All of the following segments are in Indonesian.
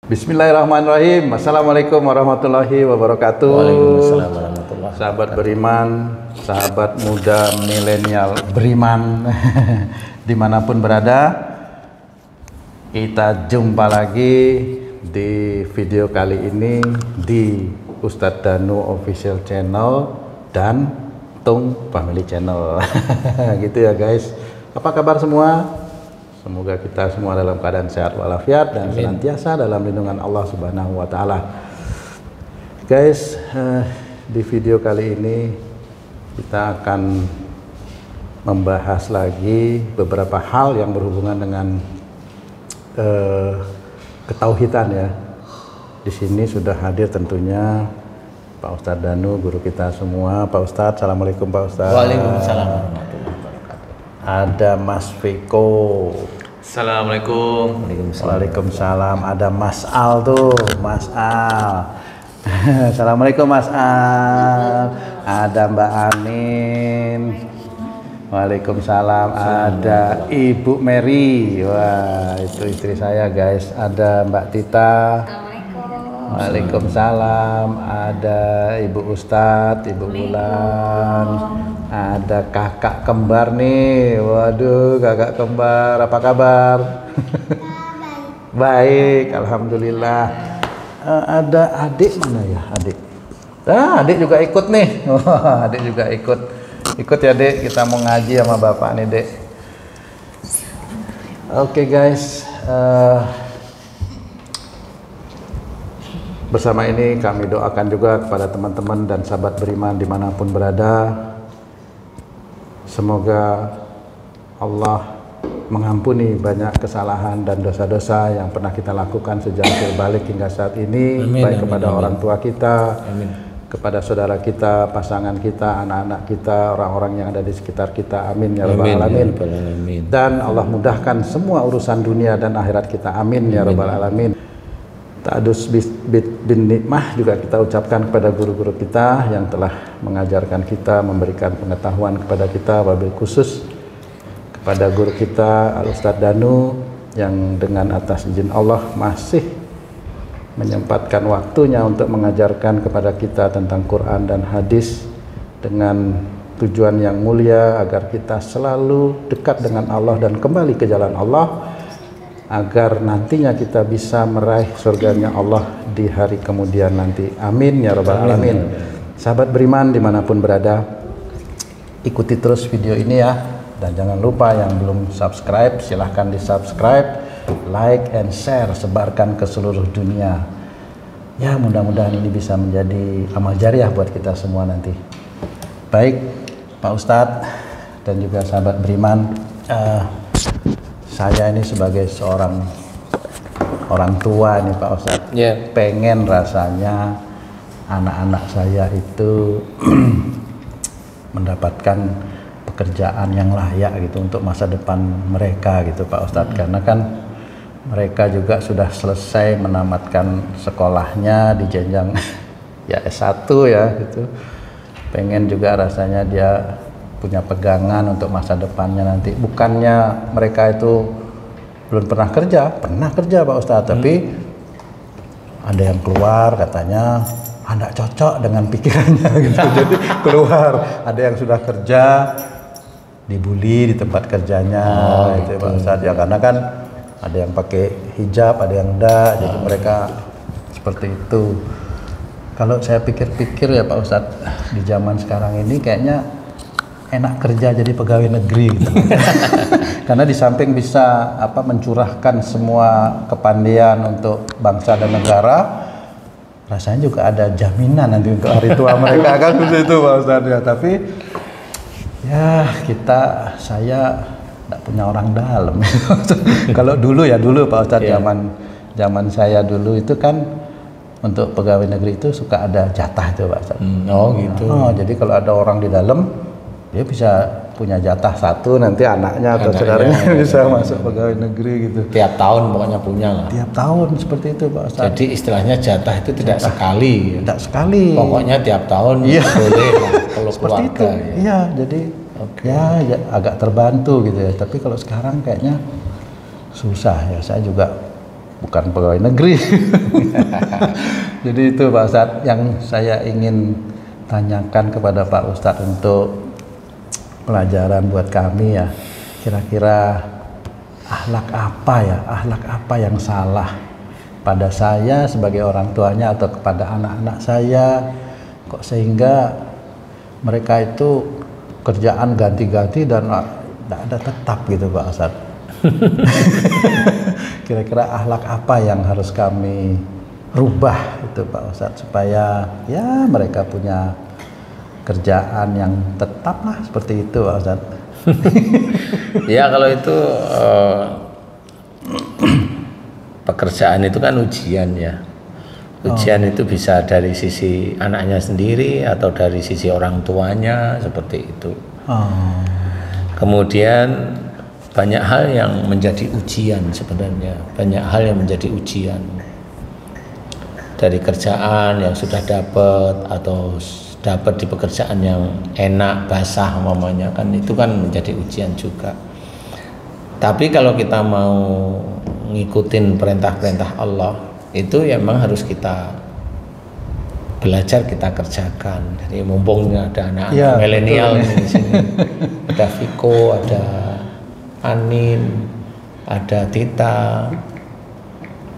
Bismillahirrahmanirrahim. Assalamualaikum warahmatullahi wabarakatuh. Waalaikumsalam warahmatullahi wabarakatuh. Sahabat beriman, sahabat muda milenial beriman dimanapun berada, kita jumpa lagi di video kali ini di Ustadz Danu Official Channel dan Tung Family Channel. Gitu ya guys. Apa kabar semua? Semoga kita semua dalam keadaan sehat walafiat dan senantiasa dalam lindungan Allah Subhanahu wa taala. Guys, di video kali ini kita akan membahas lagi beberapa hal yang berhubungan dengan ketauhidan ya. Di sini sudah hadir tentunya Pak Ustadz Danu, guru kita semua. Pak Ustadz, Assalamualaikum Pak Ustadz. Waalaikumsalam warahmatullahi wabarakatuh. Ada Mas Viko. Assalamualaikum. Waalaikumsalam. Ada Mas Al tuh, Mas Al. Assalamualaikum Mas Al. Ada Mbak Anin. Waalaikumsalam. Ada Ibu Mary. Wah, itu istri saya guys. Ada Mbak Tita. Waalaikumsalam. Ada Ibu Ustadz, Ibu Bulan. Ada kakak kembar nih. Waduh, kakak kembar. Apa kabar? Baik, alhamdulillah. Ada adik mana ya? Adik. Adik juga ikut nih. Adik juga ikut. Ikut ya, Dek. Kita mau ngaji sama Bapak nih, Dek. Oke, guys. Bersama ini kami doakan juga kepada teman-teman dan sahabat beriman dimanapun berada. Semoga Allah mengampuni banyak kesalahan dan dosa-dosa yang pernah kita lakukan sejak balik hingga saat ini. Amin, baik kepada orang tua kita, amin, kepada saudara kita, pasangan kita, anak-anak kita, orang-orang yang ada di sekitar kita. Amin ya rabbal alamin. Dan Allah mudahkan semua urusan dunia dan akhirat kita. Amin ya rabbal alamin. Ta'adus bin nikmah juga kita ucapkan kepada guru-guru kita yang telah mengajarkan kita, memberikan pengetahuan kepada kita, wabil khusus kepada guru kita Al-Ustadz Danu yang dengan atas izin Allah masih menyempatkan waktunya untuk mengajarkan kepada kita tentang Quran dan hadis dengan tujuan yang mulia agar kita selalu dekat dengan Allah dan kembali ke jalan Allah, agar nantinya kita bisa meraih surganya Allah di hari kemudian nanti. Amin ya rabbal alamin. Sahabat beriman dimanapun berada, ikuti terus video ini ya, dan jangan lupa yang belum subscribe silahkan di subscribe, like and share, sebarkan ke seluruh dunia ya. Mudah-mudahan ini bisa menjadi amal jariah buat kita semua nanti. Baik Pak Ustadz dan juga sahabat beriman, saya ini sebagai seorang orang tua nih Pak Ustadz, pengen rasanya anak-anak saya itu mendapatkan pekerjaan yang layak gitu untuk masa depan mereka gitu Pak Ustadz. Karena kan mereka juga sudah selesai menamatkan sekolahnya di jenjang ya S1 ya gitu. Pengen juga rasanya dia punya pegangan untuk masa depannya nanti. Bukannya mereka itu belum pernah kerja Pak Ustadz, tapi ada yang keluar katanya nggak cocok dengan pikirannya gitu. Jadi keluar, ada yang sudah kerja dibully di tempat kerjanya gitu Pak Ustadz ya, karena kan ada yang pakai hijab, ada yang enggak, jadi mereka seperti itu. Kalau saya pikir-pikir ya Pak Ustadz, di zaman sekarang ini kayaknya enak kerja jadi pegawai negeri gitu. Karena di samping bisa mencurahkan semua kepandian untuk bangsa dan negara, rasanya juga ada jaminan nanti untuk hari tua mereka kan seperti itu Pak Ustadz ya. Tapi ya saya tidak punya orang dalam. Kalau dulu Pak Ustadz, zaman saya dulu itu kan untuk pegawai negeri itu suka ada jatah itu Pak Ustadz. Gitu. Jadi kalau ada orang di dalam, dia bisa punya jatah satu, nanti anaknya atau saudaranya bisa masuk pegawai negeri gitu. Tiap tahun pokoknya punya lah. Tiap tahun seperti itu Pak Ustadz. Jadi istilahnya jatah itu tidak sekali. Tidak sekali. Pokoknya tiap tahun boleh lah kalau seperti keluarga. Itu. Iya, jadi ya agak terbantu gitu ya. Tapi kalau sekarang kayaknya susah ya. Saya juga bukan pegawai negeri. Jadi itu Pak Ustadz yang saya ingin tanyakan kepada Pak Ustadz untuk pelajaran buat kami ya. Kira-kira akhlak apa yang salah pada saya sebagai orang tuanya atau kepada anak-anak saya kok sehingga mereka itu kerjaan ganti-ganti dan tidak ada tetap gitu Pak Ustadz. Kira-kira akhlak apa yang harus kami rubah itu Pak Ustadz supaya ya mereka punya kerjaan yang tetap lah seperti itu Pak Ustadz. Ya kalau itu pekerjaan itu kan ujian ya. Ujian itu bisa dari sisi anaknya sendiri atau dari sisi orang tuanya seperti itu. Kemudian banyak hal yang menjadi ujian sebenarnya, banyak hal yang menjadi ujian dari kerjaan yang sudah dapat atau dapat di pekerjaan yang enak, basah umpamanya kan itu kan menjadi ujian juga. Tapi kalau kita mau ngikutin perintah-perintah Allah itu ya memang harus kita belajar, kita kerjakan. Jadi mumpung ada anak-anak ya, milenial di sini, ada Viko, ada Anin, ada Tita,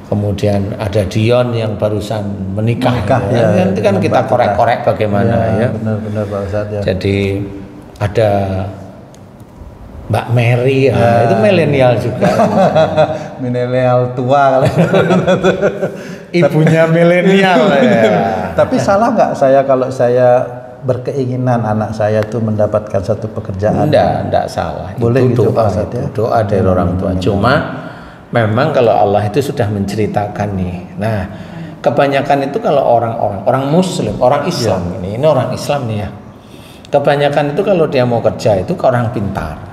kemudian ada Dion yang barusan menikah ya. Nanti kan kita korek-korek bagaimana ya. Benar-benar Pak Ustadz ya. Jadi ada Mbak Mary ya, itu milenial juga. Milenial tua kalau ibunya milenial ya. Tapi salah nggak saya kalau saya berkeinginan anak saya tuh mendapatkan satu pekerjaan? Enggak salah. Boleh itu gitu doa, Pak Ustadz ya. Doa dari orang tua. Cuma memang kalau Allah itu sudah menceritakan nih. Nah, kebanyakan itu kalau orang Muslim, orang Islam ini orang Islam nih ya. Kebanyakan itu kalau dia mau kerja itu ke orang pintar.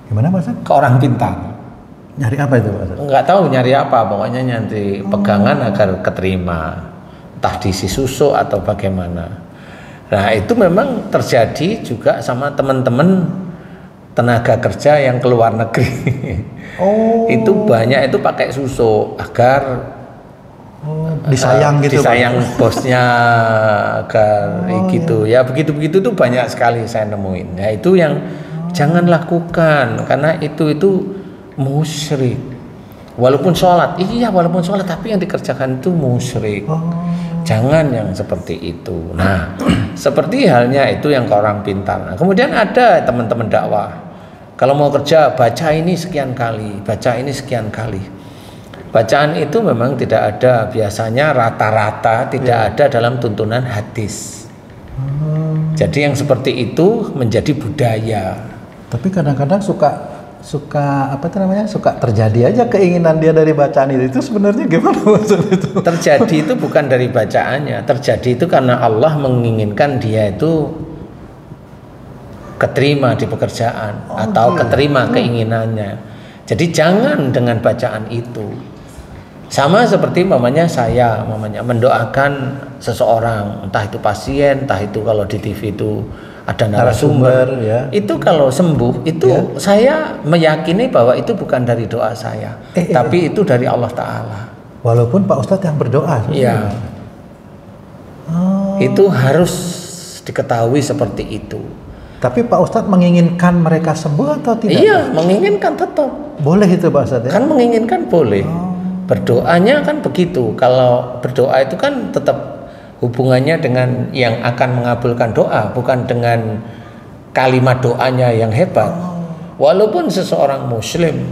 Gimana Pak Ustadz? Ke orang pintar. Nyari apa itu Pak Ustadz? Enggak tahu nyari apa, pokoknya nyari pegangan agar keterima. Entah diisi susu atau bagaimana. Nah, itu memang terjadi juga sama teman-teman tenaga kerja yang keluar negeri. Itu banyak itu pakai susu agar disayang gitu. Disayang bosnya agar gitu. Ya begitu-begitu tuh banyak sekali saya nemuin. Ya itu yang jangan lakukan karena itu musyrik. Walaupun sholat, walaupun sholat tapi yang dikerjakan itu musyrik. Jangan yang seperti itu. Nah, seperti halnya itu yang ke orang pintar. Nah, kemudian ada teman-teman dakwah. Kalau mau kerja baca ini sekian kali, baca ini sekian kali. Bacaan itu memang tidak ada, biasanya rata-rata tidak ada dalam tuntunan hadis. Jadi yang seperti itu menjadi budaya. Tapi kadang-kadang suka terjadi aja keinginan dia dari bacaan itu sebenarnya gimana maksud itu? Terjadi itu bukan dari bacaannya, terjadi itu karena Allah menginginkan dia itu keterima di pekerjaan atau keterima keinginannya. Jadi jangan dengan bacaan itu. Sama seperti saya mendoakan seseorang, entah itu pasien, entah itu kalau di TV itu ada narasumber ya. Itu kalau sembuh itu saya meyakini bahwa itu bukan dari doa saya, tapi itu dari Allah Ta'ala. Walaupun Pak Ustadz yang berdoa. Iya. Itu harus diketahui seperti itu. Tapi Pak Ustadz menginginkan mereka sembuh atau tidak? Iya, menginginkan tetap. Boleh itu Pak Ustadz ya? Kan menginginkan boleh. Berdoanya kan begitu. Kalau berdoa itu kan tetap hubungannya dengan yang akan mengabulkan doa, bukan dengan kalimat doanya yang hebat. Walaupun seseorang Muslim,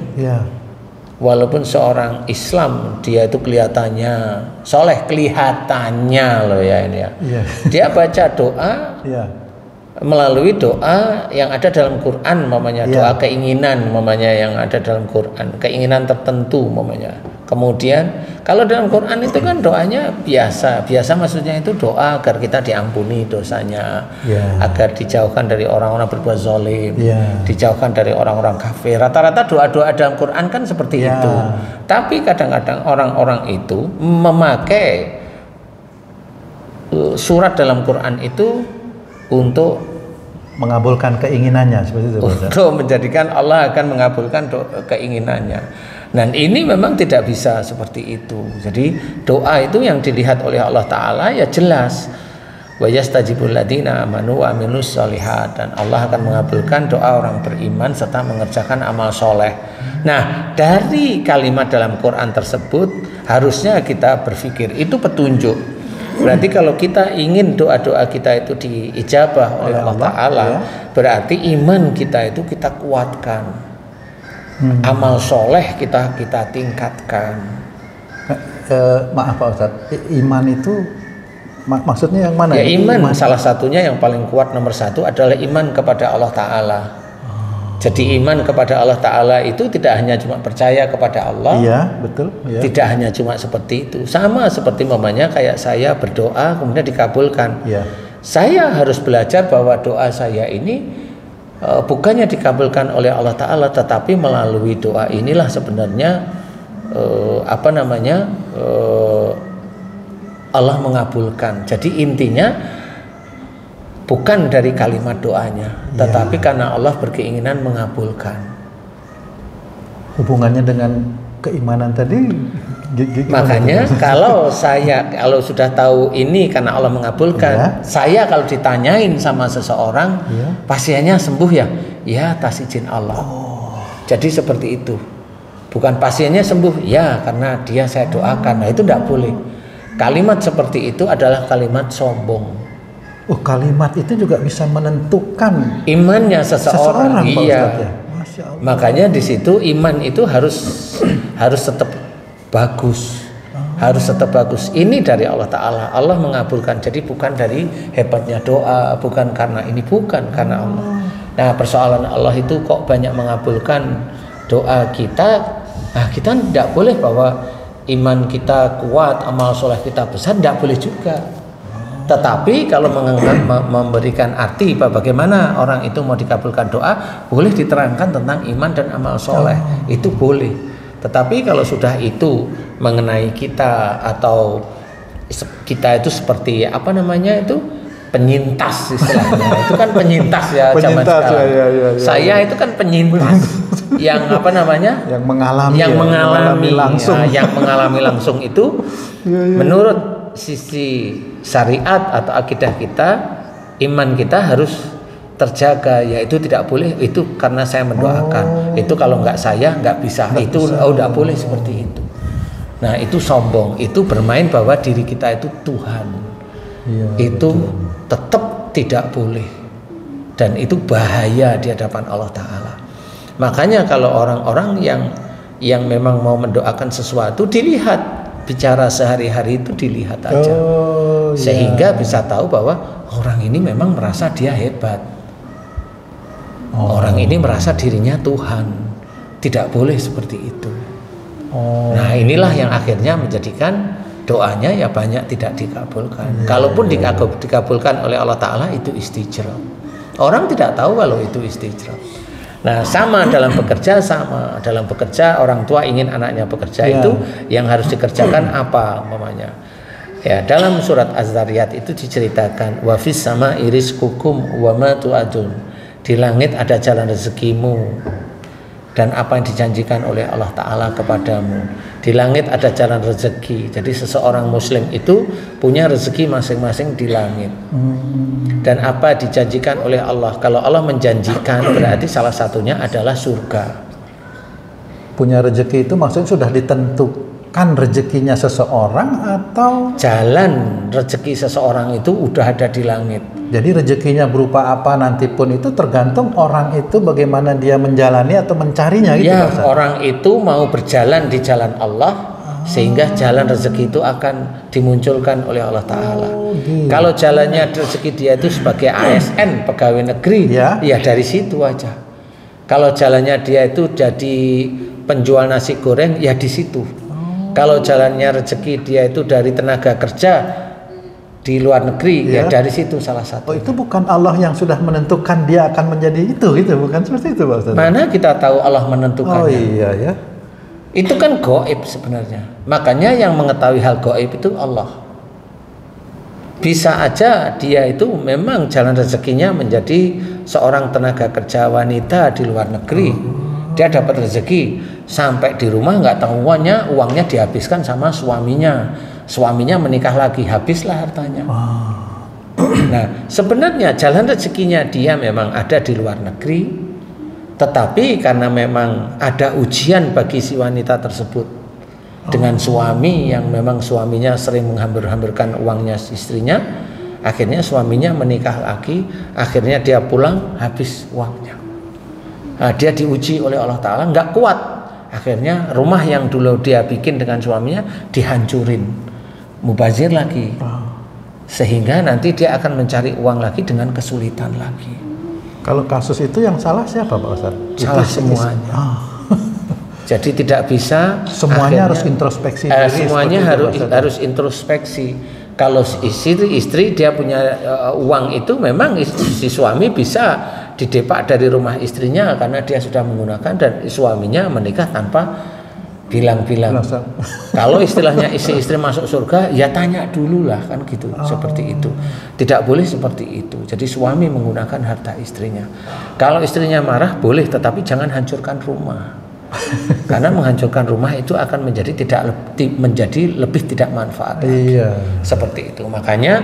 walaupun seorang Islam, dia itu kelihatannya soleh, kelihatannya loh ya ini ya. Dia baca doa melalui doa yang ada dalam Quran, mamanya doa keinginan, mamanya yang ada dalam Quran, keinginan tertentu, mamanya. Kemudian kalau dalam Quran itu kan doanya biasa maksudnya itu doa agar kita diampuni dosanya, agar dijauhkan dari orang-orang berbuat zalim, dijauhkan dari orang-orang kafir. Rata-rata doa-doa dalam Quran kan seperti itu. Tapi kadang-kadang orang-orang itu memakai surat dalam Quran itu untuk mengabulkan keinginannya seperti itu. Untuk menjadikan Allah akan mengabulkan keinginannya. Dan ini memang tidak bisa seperti itu. Jadi doa itu yang dilihat oleh Allah Ta'ala ya jelas. Wa yastajibul ladzina amanu wa aminus sholihat, dan Allah akan mengabulkan doa orang beriman serta mengerjakan amal soleh. Nah, dari kalimat dalam Quran tersebut harusnya kita berpikir itu petunjuk. Berarti kalau kita ingin doa-doa kita itu diijabah oleh Allah Ta'ala, berarti iman kita itu kita kuatkan. Amal soleh kita tingkatkan. Maaf Pak Ustadz, iman itu maksudnya yang mana? Ya iman salah satunya yang paling kuat nomor satu adalah iman kepada Allah Ta'ala. Jadi iman kepada Allah Ta'ala itu tidak hanya cuma percaya kepada Allah. Iya, betul. Ya. Tidak hanya cuma seperti itu. Sama seperti mamanya kayak saya berdoa kemudian dikabulkan. Ya. Saya harus belajar bahwa doa saya ini bukannya dikabulkan oleh Allah Ta'ala, tetapi melalui doa inilah sebenarnya Allah mengabulkan. Jadi intinya bukan dari kalimat doanya, tetapi karena Allah berkeinginan mengabulkan. Hubungannya dengan keimanan tadi? Makanya kalau sudah tahu ini karena Allah mengabulkan, saya kalau ditanyain sama seseorang, pasiennya sembuh ya atas izin Allah. Jadi seperti itu. Bukan pasiennya sembuh, ya karena dia saya doakan. Nah itu tidak boleh. Kalimat seperti itu adalah kalimat sombong. Oh, kalimat itu juga bisa menentukan imannya seseorang. Iya. Masya Allah. Makanya di situ iman itu harus tetap bagus. Harus tetap bagus. Ini dari Allah Ta'ala. Allah mengabulkan. Jadi bukan dari hebatnya doa, bukan karena ini, bukan karena Allah. Nah, persoalan Allah itu kok banyak mengabulkan doa kita. Nah, kita tidak boleh bahwa iman kita kuat, amal soleh kita besar, tidak boleh juga. Tetapi kalau memberikan arti bagaimana orang itu mau dikabulkan doa, boleh diterangkan tentang iman dan amal soleh. Itu boleh. Tetapi kalau sudah itu mengenai kita atau kita itu seperti penyintas istilahnya. Itu kan penyintas ya zaman sekarang. Ya. Saya itu kan penyintas yang yang mengalami langsung. Yang mengalami langsung itu menurut sisi syariat atau akidah kita, iman kita harus terjaga, yaitu tidak boleh itu karena saya mendoakan. Itu kalau saya nggak bisa. Nggak boleh seperti itu. Nah, itu sombong, itu bermain bahwa diri kita itu Tuhan. Ya, itu tetap tidak boleh. Dan itu bahaya di hadapan Allah Ta'ala. Makanya kalau orang-orang yang memang mau mendoakan sesuatu, dilihat, bicara sehari-hari itu dilihat aja. Sehingga bisa tahu bahwa orang ini memang merasa dia hebat. Orang ini merasa dirinya Tuhan. Tidak boleh seperti itu. Nah, inilah yang akhirnya menjadikan doanya ya banyak tidak dikabulkan. Kalaupun dikabulkan oleh Allah Ta'ala, itu istijrab. Orang tidak tahu kalau itu istijrab. Nah, sama dalam bekerja orang tua ingin anaknya bekerja, itu yang harus dikerjakan apa umpamanya. Ya, dalam surat Az-Zariyat itu diceritakan wa fis sama'i rizqukum wa ma tu'adun. Di langit ada jalan rezekimu dan apa yang dijanjikan oleh Allah Ta'ala kepadamu. Di langit ada jalan rezeki. Jadi seseorang muslim itu punya rezeki masing-masing di langit. Dan apa dijanjikan oleh Allah. Kalau Allah menjanjikan, berarti salah satunya adalah surga. Punya rezeki itu maksudnya sudah ditentukan rezekinya seseorang atau jalan rezeki seseorang itu udah ada di langit. Jadi rezekinya berupa apa nanti pun itu tergantung orang itu bagaimana dia menjalani atau mencarinya gitu. Ya, orang itu mau berjalan di jalan Allah sehingga jalan rezeki itu akan dimunculkan oleh Allah Ta'ala. Gitu. Kalau jalannya rezeki dia itu sebagai ASN, pegawai negeri, ya dari situ aja. Kalau jalannya dia itu jadi penjual nasi goreng, ya di situ. Kalau jalannya rezeki dia itu dari tenaga kerja di luar negeri, ya dari situ salah satu. Oh, itu bukan Allah yang sudah menentukan dia akan menjadi itu, bukan seperti itu, Pak Ustaz? Mana kita tahu Allah menentukannya? Oh iya ya. Itu kan gaib sebenarnya. Makanya yang mengetahui hal gaib itu Allah. Bisa aja dia itu memang jalan rezekinya menjadi seorang tenaga kerja wanita di luar negeri. Dia dapat rezeki, sampai di rumah nggak tahuannya uangnya dihabiskan sama suaminya. Suaminya menikah lagi, habislah hartanya. Nah, sebenarnya jalan rezekinya dia memang ada di luar negeri, tetapi karena memang ada ujian bagi si wanita tersebut dengan suami yang memang suaminya sering menghambur-hamburkan uangnya istrinya, akhirnya suaminya menikah lagi, akhirnya dia pulang habis uangnya. Nah, dia diuji oleh Allah Ta'ala, nggak kuat, akhirnya rumah yang dulu dia bikin dengan suaminya dihancurin, mubazir lagi, sehingga nanti dia akan mencari uang lagi dengan kesulitan lagi. Kalau kasus itu yang salah siapa Pak Ustadz? Salah semuanya. Jadi tidak bisa semuanya harus introspeksi diri. Semuanya harus introspeksi. Kalau istri dia punya uang itu, memang si suami bisa didepak dari rumah istrinya karena dia sudah menggunakan, dan suaminya menikah tanpa bilang-bilang. Kalau istilahnya istri masuk surga, ya tanya dulu lah, kan gitu. Seperti itu. Tidak boleh seperti itu. Jadi suami menggunakan harta istrinya. Kalau istrinya marah boleh, tetapi jangan hancurkan rumah. Karena menghancurkan rumah itu akan menjadi lebih tidak manfaat lagi. Seperti itu. Makanya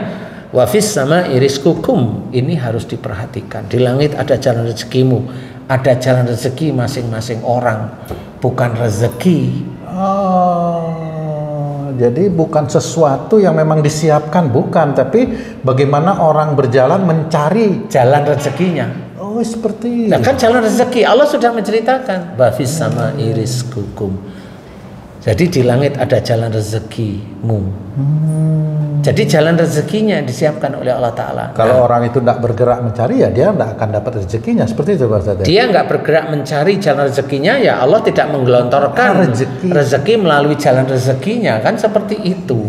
wafis sama iriskukum, ini harus diperhatikan. Di langit ada jalan rezekimu, ada jalan rezeki masing-masing orang, bukan rezeki. Jadi bukan sesuatu yang memang disiapkan, bukan, tapi bagaimana orang berjalan mencari jalan rezekinya. Oh, seperti nah, kan jalan rezeki Allah sudah menceritakan wafis sama iriskukum. Jadi di langit ada jalan rezekimu. Jadi jalan rezekinya disiapkan oleh Allah Ta'ala. Kalau orang itu tidak bergerak mencari, ya dia tidak akan dapat rezekinya. Seperti itu Pak Ustadz. Dia nggak bergerak mencari jalan rezekinya, ya Allah tidak menggelontorkan rezeki melalui jalan rezekinya, kan seperti itu.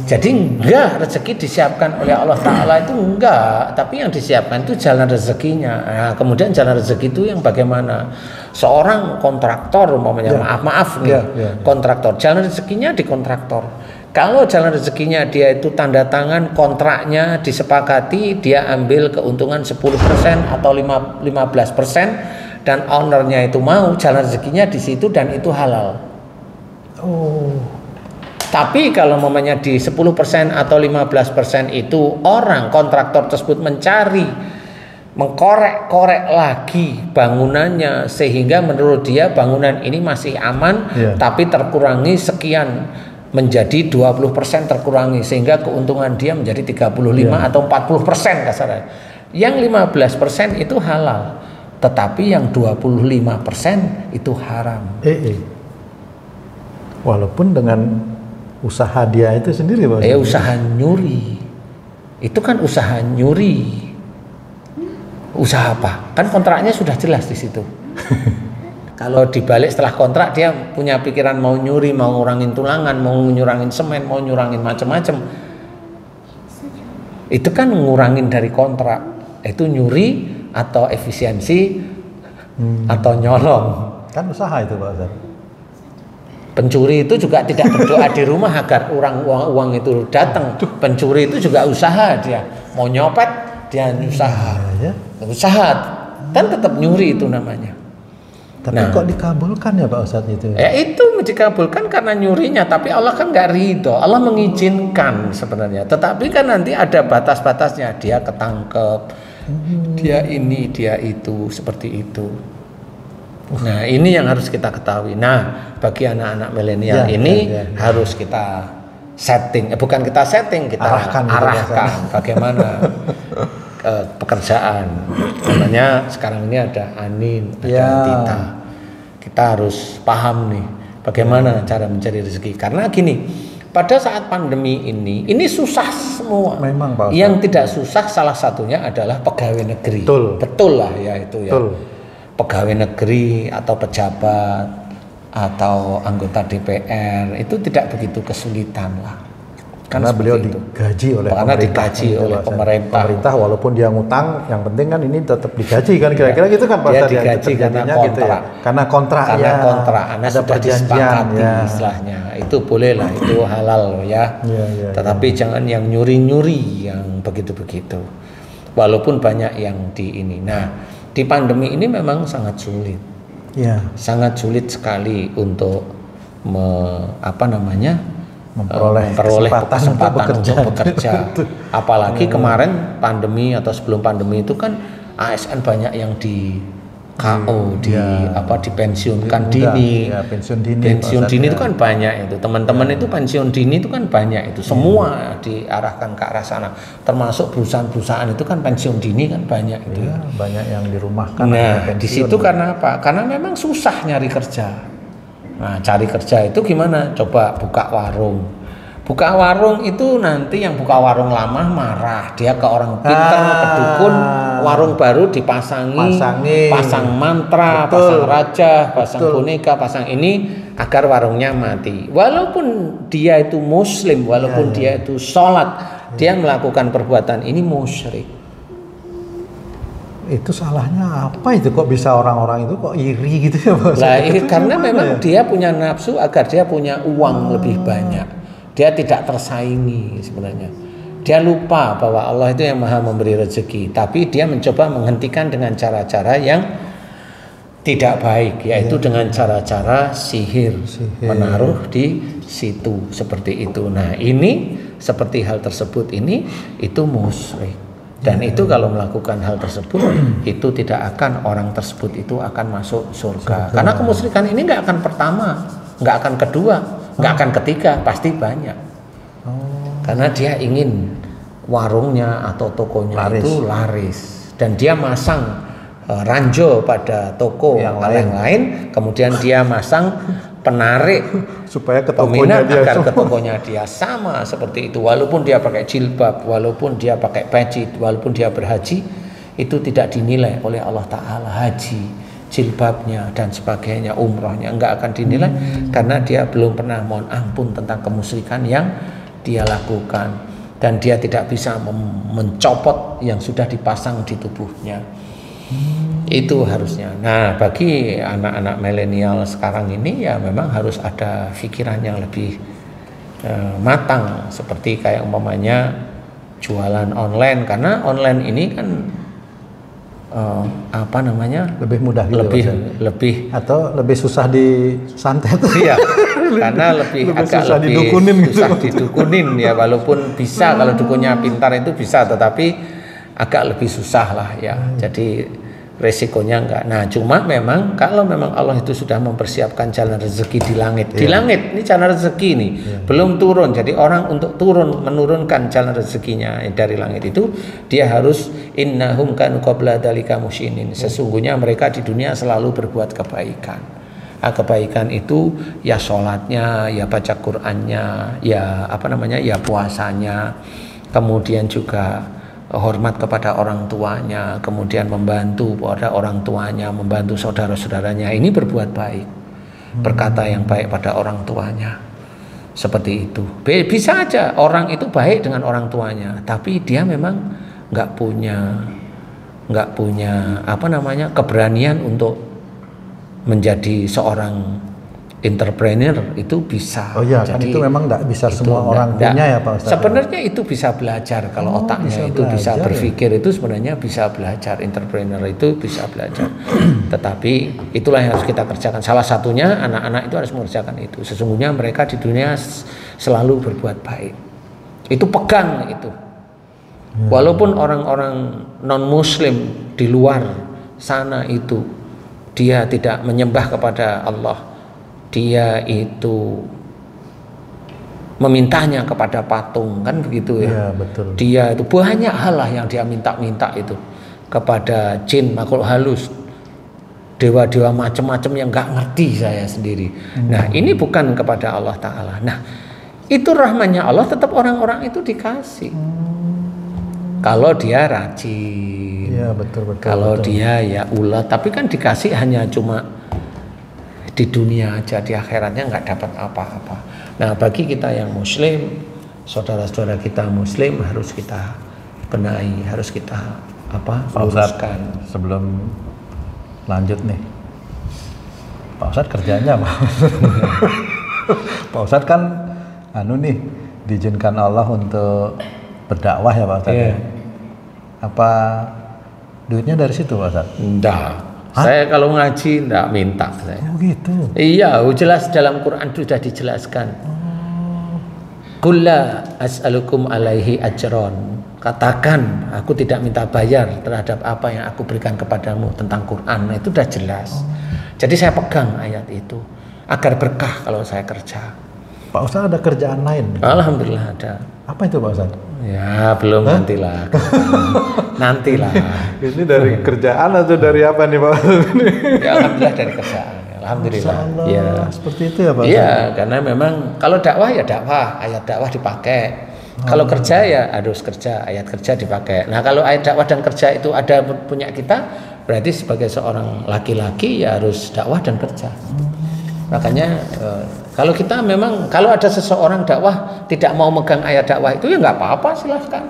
Jadi enggak, rezeki disiapkan oleh Allah Ta'ala itu enggak, tapi yang disiapkan itu jalan rezekinya. Nah, kemudian jalan rezeki itu yang bagaimana? Seorang kontraktor umpamanya, maaf nih, kontraktor, jalan rezekinya di kontraktor. Kalau jalan rezekinya dia itu tanda tangan kontraknya disepakati, dia ambil keuntungan 10% atau 15%, dan ownernya itu mau, jalan rezekinya di situ dan itu halal. Tapi kalau mamanya di 10% atau 15% itu orang kontraktor tersebut mencari, mengkorek-korek lagi bangunannya sehingga menurut dia bangunan ini masih aman, tapi terkurangi sekian, menjadi 20% terkurangi sehingga keuntungan dia menjadi 35 atau 40% kasarnya. Yang 15% itu halal, tetapi yang 25% itu haram. Walaupun dengan usaha dia itu sendiri, Pak. Usaha nyuri. Itu kan usaha nyuri. Usaha apa? Kan kontraknya sudah jelas di situ. Kalau dibalik setelah kontrak dia punya pikiran mau nyuri, mau ngurangin tulangan, mau nyurangin semen, mau nyurangin macam-macam. Itu kan ngurangin dari kontrak. Itu nyuri atau efisiensi atau nyolong. Kan usaha itu, Pak Ustaz. Pencuri itu juga tidak berdoa di rumah agar uang itu datang. Pencuri itu juga usaha, dia mau nyopet dia usaha. Usaha kan tetap nyuri itu namanya. Tapi kok dikabulkan ya Pak Ustadz itu? Itu dikabulkan karena nyurinya, tapi Allah kan nggak ridho. Allah mengizinkan sebenarnya, tetapi kan nanti ada batas-batasnya. Dia ketangkep, dia ini, dia itu, seperti itu. Nah, ini yang harus kita ketahui. Nah, bagi anak-anak milenial harus kita setting, bukan kita setting, kita arahkan bagaimana pekerjaan. Namanya sekarang ini ada Anin, ada Tita. Kita harus paham nih bagaimana cara mencari rezeki. Karena gini, pada saat pandemi ini susah semua. Memang, Pak Ustaz. Yang tidak susah salah satunya adalah pegawai negeri. Betul lah ya itu ya. Pegawai negeri atau pejabat atau anggota DPR itu tidak begitu kesulitan lah. Karena beliau digaji oleh pemerintah. Pemerintah walaupun dia ngutang, yang penting kan ini tetap digaji kan, kira-kira gitu kan Pak Ustaz. Dia digaji karena kontrak. Gitu ya? Karena kontrak. Karena sudah disepakati istilahnya. Itu boleh lah, itu halal ya. Tetapi jangan yang nyuri-nyuri yang begitu-begitu. Walaupun banyak yang di ini. Nah, Di pandemi ini memang sangat sulit. Ya. Sangat sulit sekali untuk memperoleh kesempatan untuk bekerja. Apalagi kemarin pandemi atau sebelum pandemi itu kan ASN banyak yang di KO, dipensiunkan dini. Ya, pensiun dini itu kan banyak itu. Teman-teman itu pensiun dini itu kan banyak itu. Semua diarahkan ke arah sana. Termasuk perusahaan-perusahaan itu kan pensiun dini kan banyak itu. Ya, banyak yang dirumahkan. Nah, di situ karena apa? Karena memang susah nyari kerja. Nah, cari kerja itu gimana? Coba buka warung. Buka warung itu nanti yang buka warung lama marah. Dia ke orang pintar, ke dukun, warung baru pasang mantra, pasang raja, pasang boneka, pasang ini agar warungnya mati. Walaupun dia itu muslim, walaupun dia itu sholat, dia melakukan perbuatan ini musyrik. Itu salahnya apa itu, kok bisa orang-orang itu kok iri gitu ya Pak? Karena memang dia punya nafsu agar dia punya uang lebih banyak. Dia tidak tersaingi sebenarnya. Dia lupa bahwa Allah itu yang maha memberi rezeki, tapi dia mencoba menghentikan dengan cara-cara yang tidak baik, yaitu dengan cara-cara sihir, menaruh di situ seperti itu. Nah, ini seperti hal tersebut ini itu musyrik. Dan itu kalau melakukan hal tersebut itu tidak akan orang tersebut itu akan masuk surga. Karena kemusyrikan ini nggak akan pertama, nggak akan kedua, nggak akan ketiga, pasti banyak. Karena dia ingin warungnya atau tokonya itu laris, dan dia masang ranjau pada toko yang lain, kemudian dia masang penarik supaya ke peminat agar ke tokonya dia sama seperti itu. Walaupun dia pakai jilbab, walaupun dia pakai peci, walaupun dia berhaji, itu tidak dinilai oleh Allah Ta'ala. Haji, jilbabnya dan sebagainya, umrohnya enggak akan dinilai karena dia belum pernah mohon ampun tentang kemusyrikan yang dia lakukan, dan dia tidak bisa mencopot yang sudah dipasang di tubuhnya. Itu harusnya. Nah, bagi anak-anak milenial sekarang ini ya memang harus ada pikiran yang lebih matang, seperti kayak umpamanya jualan online, karena online ini kan lebih mudah gitu, lebih atau lebih susah disantet. Iya, karena agak susah didukunin didukunin ya, walaupun bisa kalau dukunnya pintar itu bisa, tetapi agak lebih susah lah ya. Jadi resikonya enggak. Nah, cuma memang kalau memang Allah itu sudah mempersiapkan jalan rezeki di langit. Di langit ini jalan rezeki ini belum turun. Jadi orang untuk menurunkan jalan rezekinya dari langit itu, dia harus innahum kanu qabla dzalika musyinin. Sesungguhnya mereka di dunia selalu berbuat kebaikan. Kebaikan itu ya sholatnya, ya baca Qur'annya, ya ya puasanya, kemudian juga hormat kepada orang tuanya, kemudian membantu pada orang tuanya, membantu saudara-saudaranya. Ini berbuat baik, berkata yang baik pada orang tuanya, seperti itu. Bisa aja orang itu baik dengan orang tuanya, tapi dia memang nggak punya keberanian untuk menjadi seorang entrepreneur. Itu bisa. Oh iya, kan itu memang enggak bisa semua orang punya ya Pak Ustaz. Sebenarnya itu bisa belajar, kalau otaknya itu bisa berpikir itu sebenarnya bisa belajar, entrepreneur itu bisa belajar. Tetapi itulah yang harus kita kerjakan. Salah satunya anak-anak itu harus mengerjakan itu. Sesungguhnya mereka di dunia selalu berbuat baik. Itu pegang itu. Walaupun orang-orang non-muslim di luar sana itu dia tidak menyembah kepada Allah, dia itu memintanya kepada patung, kan begitu ya. Iya, betul. Dia itu banyak hal lah yang dia minta itu kepada jin, makhluk halus, dewa-dewa macam-macam yang nggak ngerti saya sendiri. Nah, ini bukan kepada Allah Ta'ala. Nah, itu rahmannya Allah, tetap orang-orang itu dikasih. Kalau dia rajin, ya, betul. Kalau dia ya ulat, tapi kan dikasih hanya cuma di dunia aja, di akhiratnya nggak dapat apa-apa. Nah, bagi kita yang muslim, saudara-saudara kita muslim, harus kita benahi, harus kita luruskan. Sebelum lanjut nih, Pak Ustadz kerjanya apa? Pak Ustadz kan diizinkan Allah untuk berdakwah ya Pak Ustadz. Yeah. Apa duitnya dari situ Pak Ustaz? Enggak. Saya kalau ngaji enggak minta saya. Oh gitu. Iya, jelas dalam Quran sudah dijelaskan. Qul la as'alukum alaihi ajron. Katakan, aku tidak minta bayar terhadap apa yang aku berikan kepadamu tentang Quran. Nah, itu sudah jelas. Jadi saya pegang ayat itu agar berkah kalau saya kerja. Pak Ustaz ada kerjaan lain? Alhamdulillah ada. Apa itu Pak Ustaz? Ya belum. Nantilah. Nantilah. Ini dari kerjaan atau dari apa nih Pak Ustaz? Ya alhamdulillah dari kerjaan. Alhamdulillah. Ya. Seperti itu ya Pak Ustaz? Iya, karena memang kalau dakwah ya dakwah, ayat dakwah dipakai. Kalau kerja ya harus kerja, ayat kerja dipakai. Nah kalau ayat dakwah dan kerja itu ada punya kita, berarti sebagai seorang laki-laki ya harus dakwah dan kerja. Makanya kalau kita memang kalau ada seseorang dakwah tidak mau megang ayat dakwah itu ya nggak apa-apa, silahkan.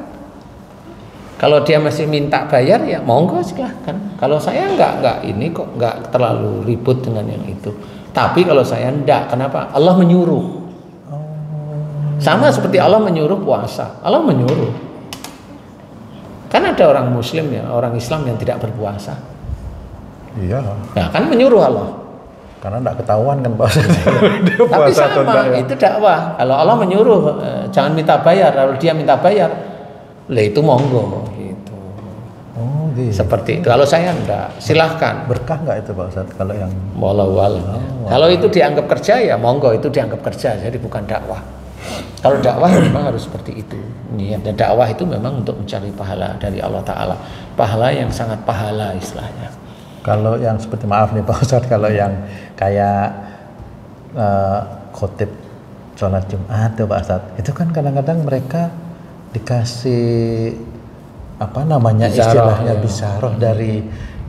Kalau dia masih minta bayar ya monggo silahkan. Kalau saya nggak ini kok nggak terlalu ribut dengan yang itu. Tapi kalau saya enggak, kenapa? Allah menyuruh. Sama seperti Allah menyuruh puasa. Allah menyuruh. Kan ada orang Muslim ya, orang Islam yang tidak berpuasa. Iya. Nah kan menyuruh Allah. Karena enggak ketahuan kan Pak Ustaz. Tapi sama, itu dakwah. Kalau Allah menyuruh jangan minta bayar, lalu dia minta bayar, lah itu monggo gitu. Oh gitu. Seperti itu. Kalau saya enggak, silahkan. Berkah enggak itu Pak Ustaz kalau yang Wallahu a'lam. Kalau itu dianggap kerja ya monggo, itu dianggap kerja, jadi bukan dakwah. Kalau dakwah memang harus seperti itu. Niat dan dakwah itu memang untuk mencari pahala dari Allah Ta'ala. Pahala yang sangat pahala istilahnya. Kalau yang seperti maaf nih Pak Ustadz, kalau yang kayak khotib sholat Jumat tuh Pak Ustadz, itu kan kadang-kadang mereka dikasih apa namanya bisaroh, istilahnya ya. bisaroh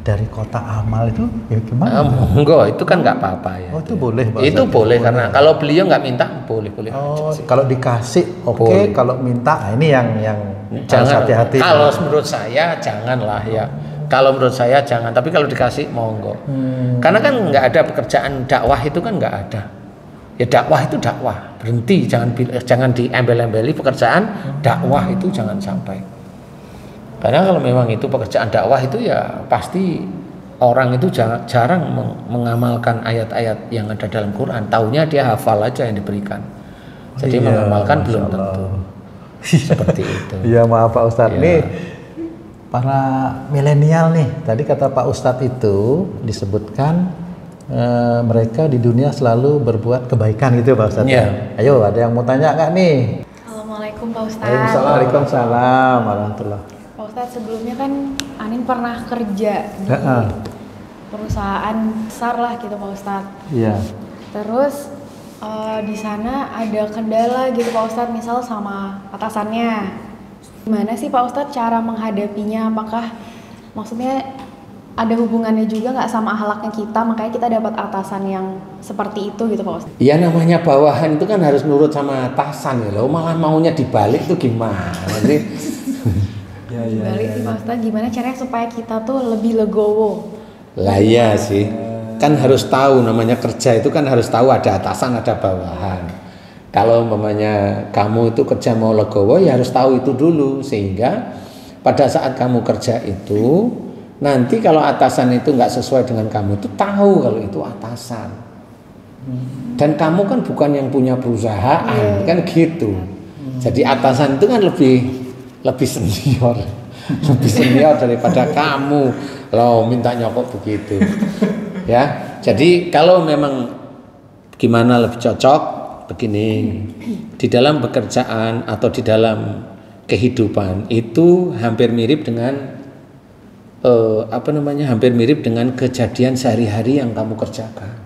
dari kota amal itu ya gimana? Enggak, itu kan nggak apa-apa ya. Oh itu boleh Pak Itu Ustadz? boleh karena kalau beliau nggak minta boleh Oh aja sih. kalau dikasih oke, Boleh. kalau minta nah ini yang harus Jangan hati-hati. Kalau menurut saya janganlah ya. Kalau menurut saya jangan, tapi kalau dikasih monggo. Karena kan nggak ada pekerjaan dakwah itu kan nggak ada. Ya dakwah itu dakwah, berhenti, jangan diembel-embeli pekerjaan dakwah itu jangan sampai. Karena kalau memang itu pekerjaan dakwah itu ya pasti orang itu jarang mengamalkan ayat-ayat yang ada dalam Quran. Taunya dia hafal aja yang diberikan. Jadi Iya, mengamalkan Masya belum Allah. tentu. Seperti itu. Iya maaf Pak Ustadz, Ya. nih para milenial nih, tadi kata Pak Ustadz itu disebutkan mereka di dunia selalu berbuat kebaikan gitu Pak Ustadz. Ya. Ayo ada yang mau tanya nggak nih? Assalamualaikum Pak Ustadz. Waalaikumsalam warahmatullahi. Pak Ustadz sebelumnya kan Anin pernah kerja di perusahaan besar lah gitu Pak Ustadz. Iya. Terus di sana ada kendala gitu Pak Ustadz, misal sama atasannya. Gimana sih Pak Ustadz cara menghadapinya? Apakah maksudnya ada hubungannya juga nggak sama akhlaknya kita, makanya kita dapat atasan yang seperti itu gitu Pak Ustadz? Ya namanya bawahan itu kan harus nurut sama atasan ya loh, malah maunya dibalik tuh gimana sih? Balik sih Pak Ustadz, gimana caranya supaya kita tuh lebih legowo? Lah iya sih, kan harus tahu namanya kerja itu kan harus tahu ada atasan ada bawahan. Kalau umpamanya kamu itu kerja mau legowo ya harus tahu itu dulu, sehingga pada saat kamu kerja itu nanti kalau atasan itu nggak sesuai dengan kamu itu tahu kalau itu atasan. Dan kamu kan bukan yang punya perusahaan kan gitu. Jadi atasan itu kan lebih senior, lebih senior daripada kamu. Loh minta nyokok begitu. Ya. Jadi kalau memang gimana lebih cocok begini, di dalam pekerjaan atau di dalam kehidupan itu hampir mirip dengan hampir mirip dengan kejadian sehari-hari yang kamu kerjakan.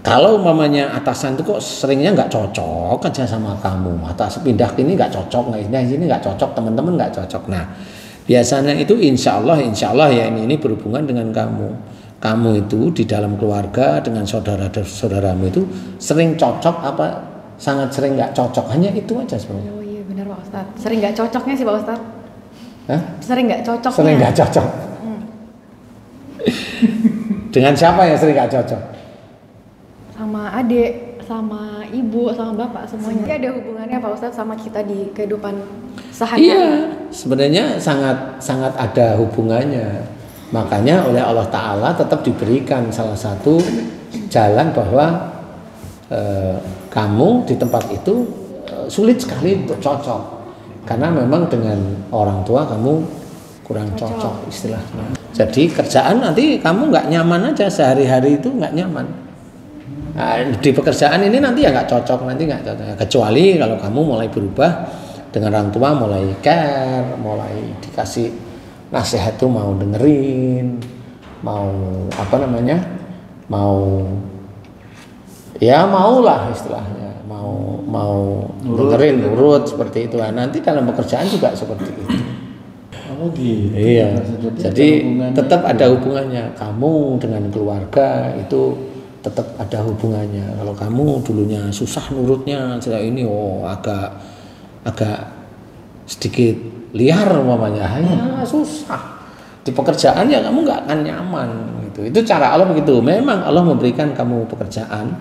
Kalau umpamanya atasan itu kok seringnya nggak cocok aja sama kamu, atas pindah ini nggak cocok, nggak ini nggak cocok, teman-teman nggak cocok. Nah biasanya itu insya Allah ya ini berhubungan dengan kamu. Kamu itu di dalam keluarga dengan saudara-saudaramu itu sering cocok apa sangat sering nggak cocok, hanya itu aja sebenarnya. Oh iya benar Pak Ustadz, sering nggak cocoknya sih Pak Ustadz. Hah? Sering nggak cocoknya. Sering nggak cocok. Dengan siapa yang sering nggak cocok? Sama adik, sama ibu, sama bapak, semuanya. Jadi ada hubungannya Pak Ustadz sama kita di kehidupan sehari-hari. Iya, sebenarnya sangat ada hubungannya. Makanya oleh Allah Ta'ala tetap diberikan salah satu jalan bahwa kamu di tempat itu sulit sekali untuk cocok. Karena memang dengan orang tua kamu kurang cocok istilahnya. Jadi kerjaan nanti kamu nggak nyaman aja, sehari-hari itu nggak nyaman. Nah, di pekerjaan ini nanti ya nggak cocok, nanti nggak cocok. Kecuali kalau kamu mulai berubah dengan orang tua, mulai care, mulai dikasih nasihat tuh mau dengerin, mau apa namanya, mau ya maulah istilahnya, mau dengerin, nurut seperti itu. Nah, nanti dalam pekerjaan juga seperti itu. Oh gitu. Iya. Jadi tetap ada hubungannya. Kamu dengan keluarga itu tetap ada hubungannya. Kalau kamu dulunya susah nurutnya, saya ini agak sedikit liar umpamanya, ya susah. Di pekerjaan ya kamu nggak akan nyaman gitu. Itu cara Allah begitu. Memang Allah memberikan kamu pekerjaan,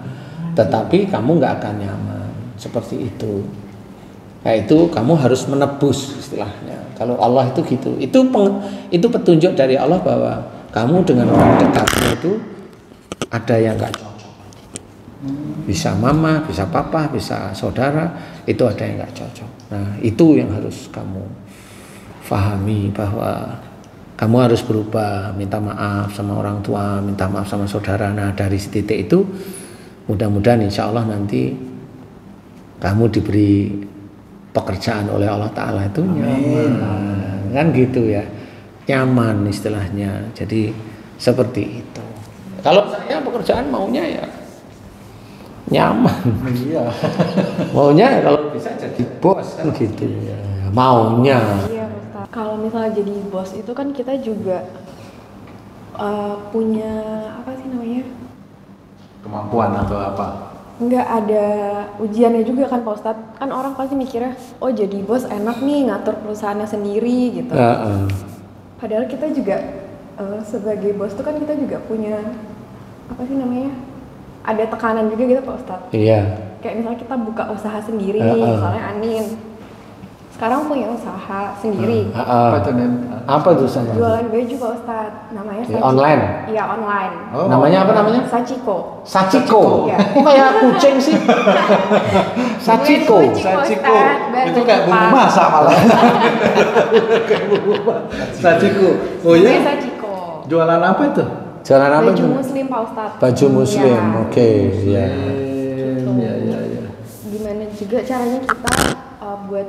tetapi kamu nggak akan nyaman. Seperti itu. Nah, itu kamu harus menebus istilahnya. Kalau Allah itu gitu. Itu petunjuk dari Allah bahwa kamu dengan orang dekatmu itu ada yang nggak cocok. Bisa mama, bisa papa, bisa saudara, itu ada yang nggak cocok. Nah, itu yang harus kamu pahami, bahwa kamu harus berubah, minta maaf sama orang tua, minta maaf sama saudara. Nah, dari titik itu mudah-mudahan insya Allah nanti kamu diberi pekerjaan oleh Allah Ta'ala itu nyaman. Kan gitu ya, nyaman istilahnya. Jadi seperti itu. Kalau saya pekerjaan maunya ya nyaman. Iya. Maunya kalau bisa jadi bos kan gitu ya. Maunya. Iya Ustaz. Kalau misalnya jadi bos itu kan kita juga punya apa sih namanya? Kemampuan atau apa? Nggak ada ujiannya juga kan Pak Ustadz. Kan orang pasti mikirnya, oh jadi bos enak nih ngatur perusahaannya sendiri gitu. Padahal kita juga sebagai bos tuh kan kita juga punya apa sih namanya, ada tekanan juga gitu Pak Ustadz. Iya. Kayak misalnya kita buka usaha sendiri, misalnya Anin sekarang punya usaha sendiri. Apa tuh sana? Jualan baju Pak Ustadz, namanya Sachiko. Online? Iya online. Oh. Namanya apa namanya? Sachiko. Sachiko. Iya. Kok kayak kucing sih? Sachiko. Sachiko. Itu kayak bumbu masak malah. Sachiko. Oh iya. Sachiko. Jualan apa itu? Jualan apa Baju tuh? muslim Pak Ustadz. Baju muslim. Ya. Oke, ya. Iya. Gimana juga caranya kita buat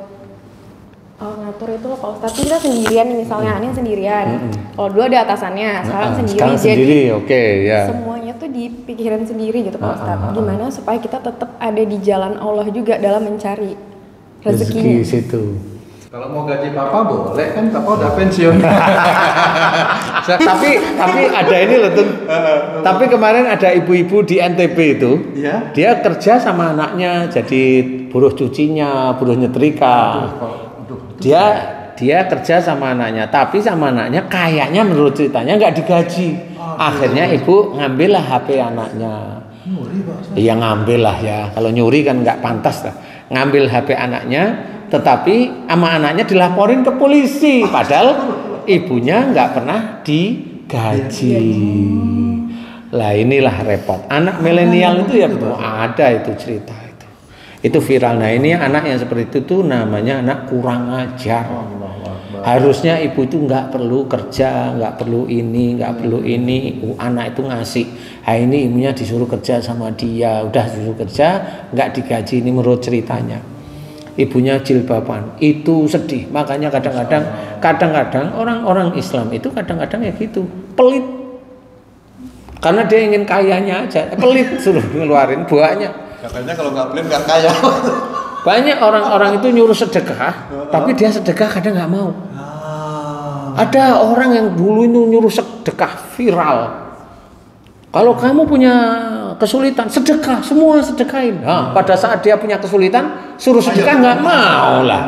ngatur itu loh Pak Ustadz. Kita sendirian misalnya, Anin sendirian. Kalau dulu ada atasannya, sekarang sendiri. Sekarang sendiri, oke, ya. Semuanya tuh dipikirin sendiri gitu Pak Ustadz. Gimana supaya kita tetap ada di jalan Allah juga dalam mencari rezekinya. Rezeki situ. Kalau mau gaji papa boleh kan, papa udah pensiun. tapi ada ini loh tuh. Tapi kemarin ada ibu-ibu di NTB itu, ya? Dia kerja sama anaknya jadi buruh cucinya, buruh nyetrika. Dia kerja sama anaknya, tapi sama anaknya kayaknya menurut ceritanya nggak digaji. Akhirnya ibu ngambillah HP anaknya. Iya ngambil lah ya. Kalau nyuri kan nggak pantas lah. Ngambil HP anaknya, tetapi sama anaknya dilaporin ke polisi. Padahal ibunya nggak pernah digaji. Lah inilah repot. Anak milenial itu ya betul ada itu cerita. Itu viral. Nah ini anak yang seperti itu tuh namanya anak kurang ajar. Harusnya ibu itu nggak perlu kerja, nggak perlu ini, nggak perlu ini. Anak itu ngasih. Nah ini ibunya disuruh kerja sama dia, udah disuruh kerja, nggak digaji. Ini menurut ceritanya. Ibunya jilbaban, itu sedih. Makanya kadang-kadang orang-orang Islam itu kadang-kadang ya gitu, pelit. Karena dia ingin kayanya aja, pelit suruh ngeluarin buahnya. Katanya kalau nggak pelit nggak kaya. Banyak orang-orang itu nyuruh sedekah, tapi dia sedekah kadang nggak mau. Ada orang yang dulu itu nyuruh sedekah viral. Kalau kamu punya kesulitan, sedekah, semua sedekahin. Nah, pada saat dia punya kesulitan, suruh sedekah nggak mau lah.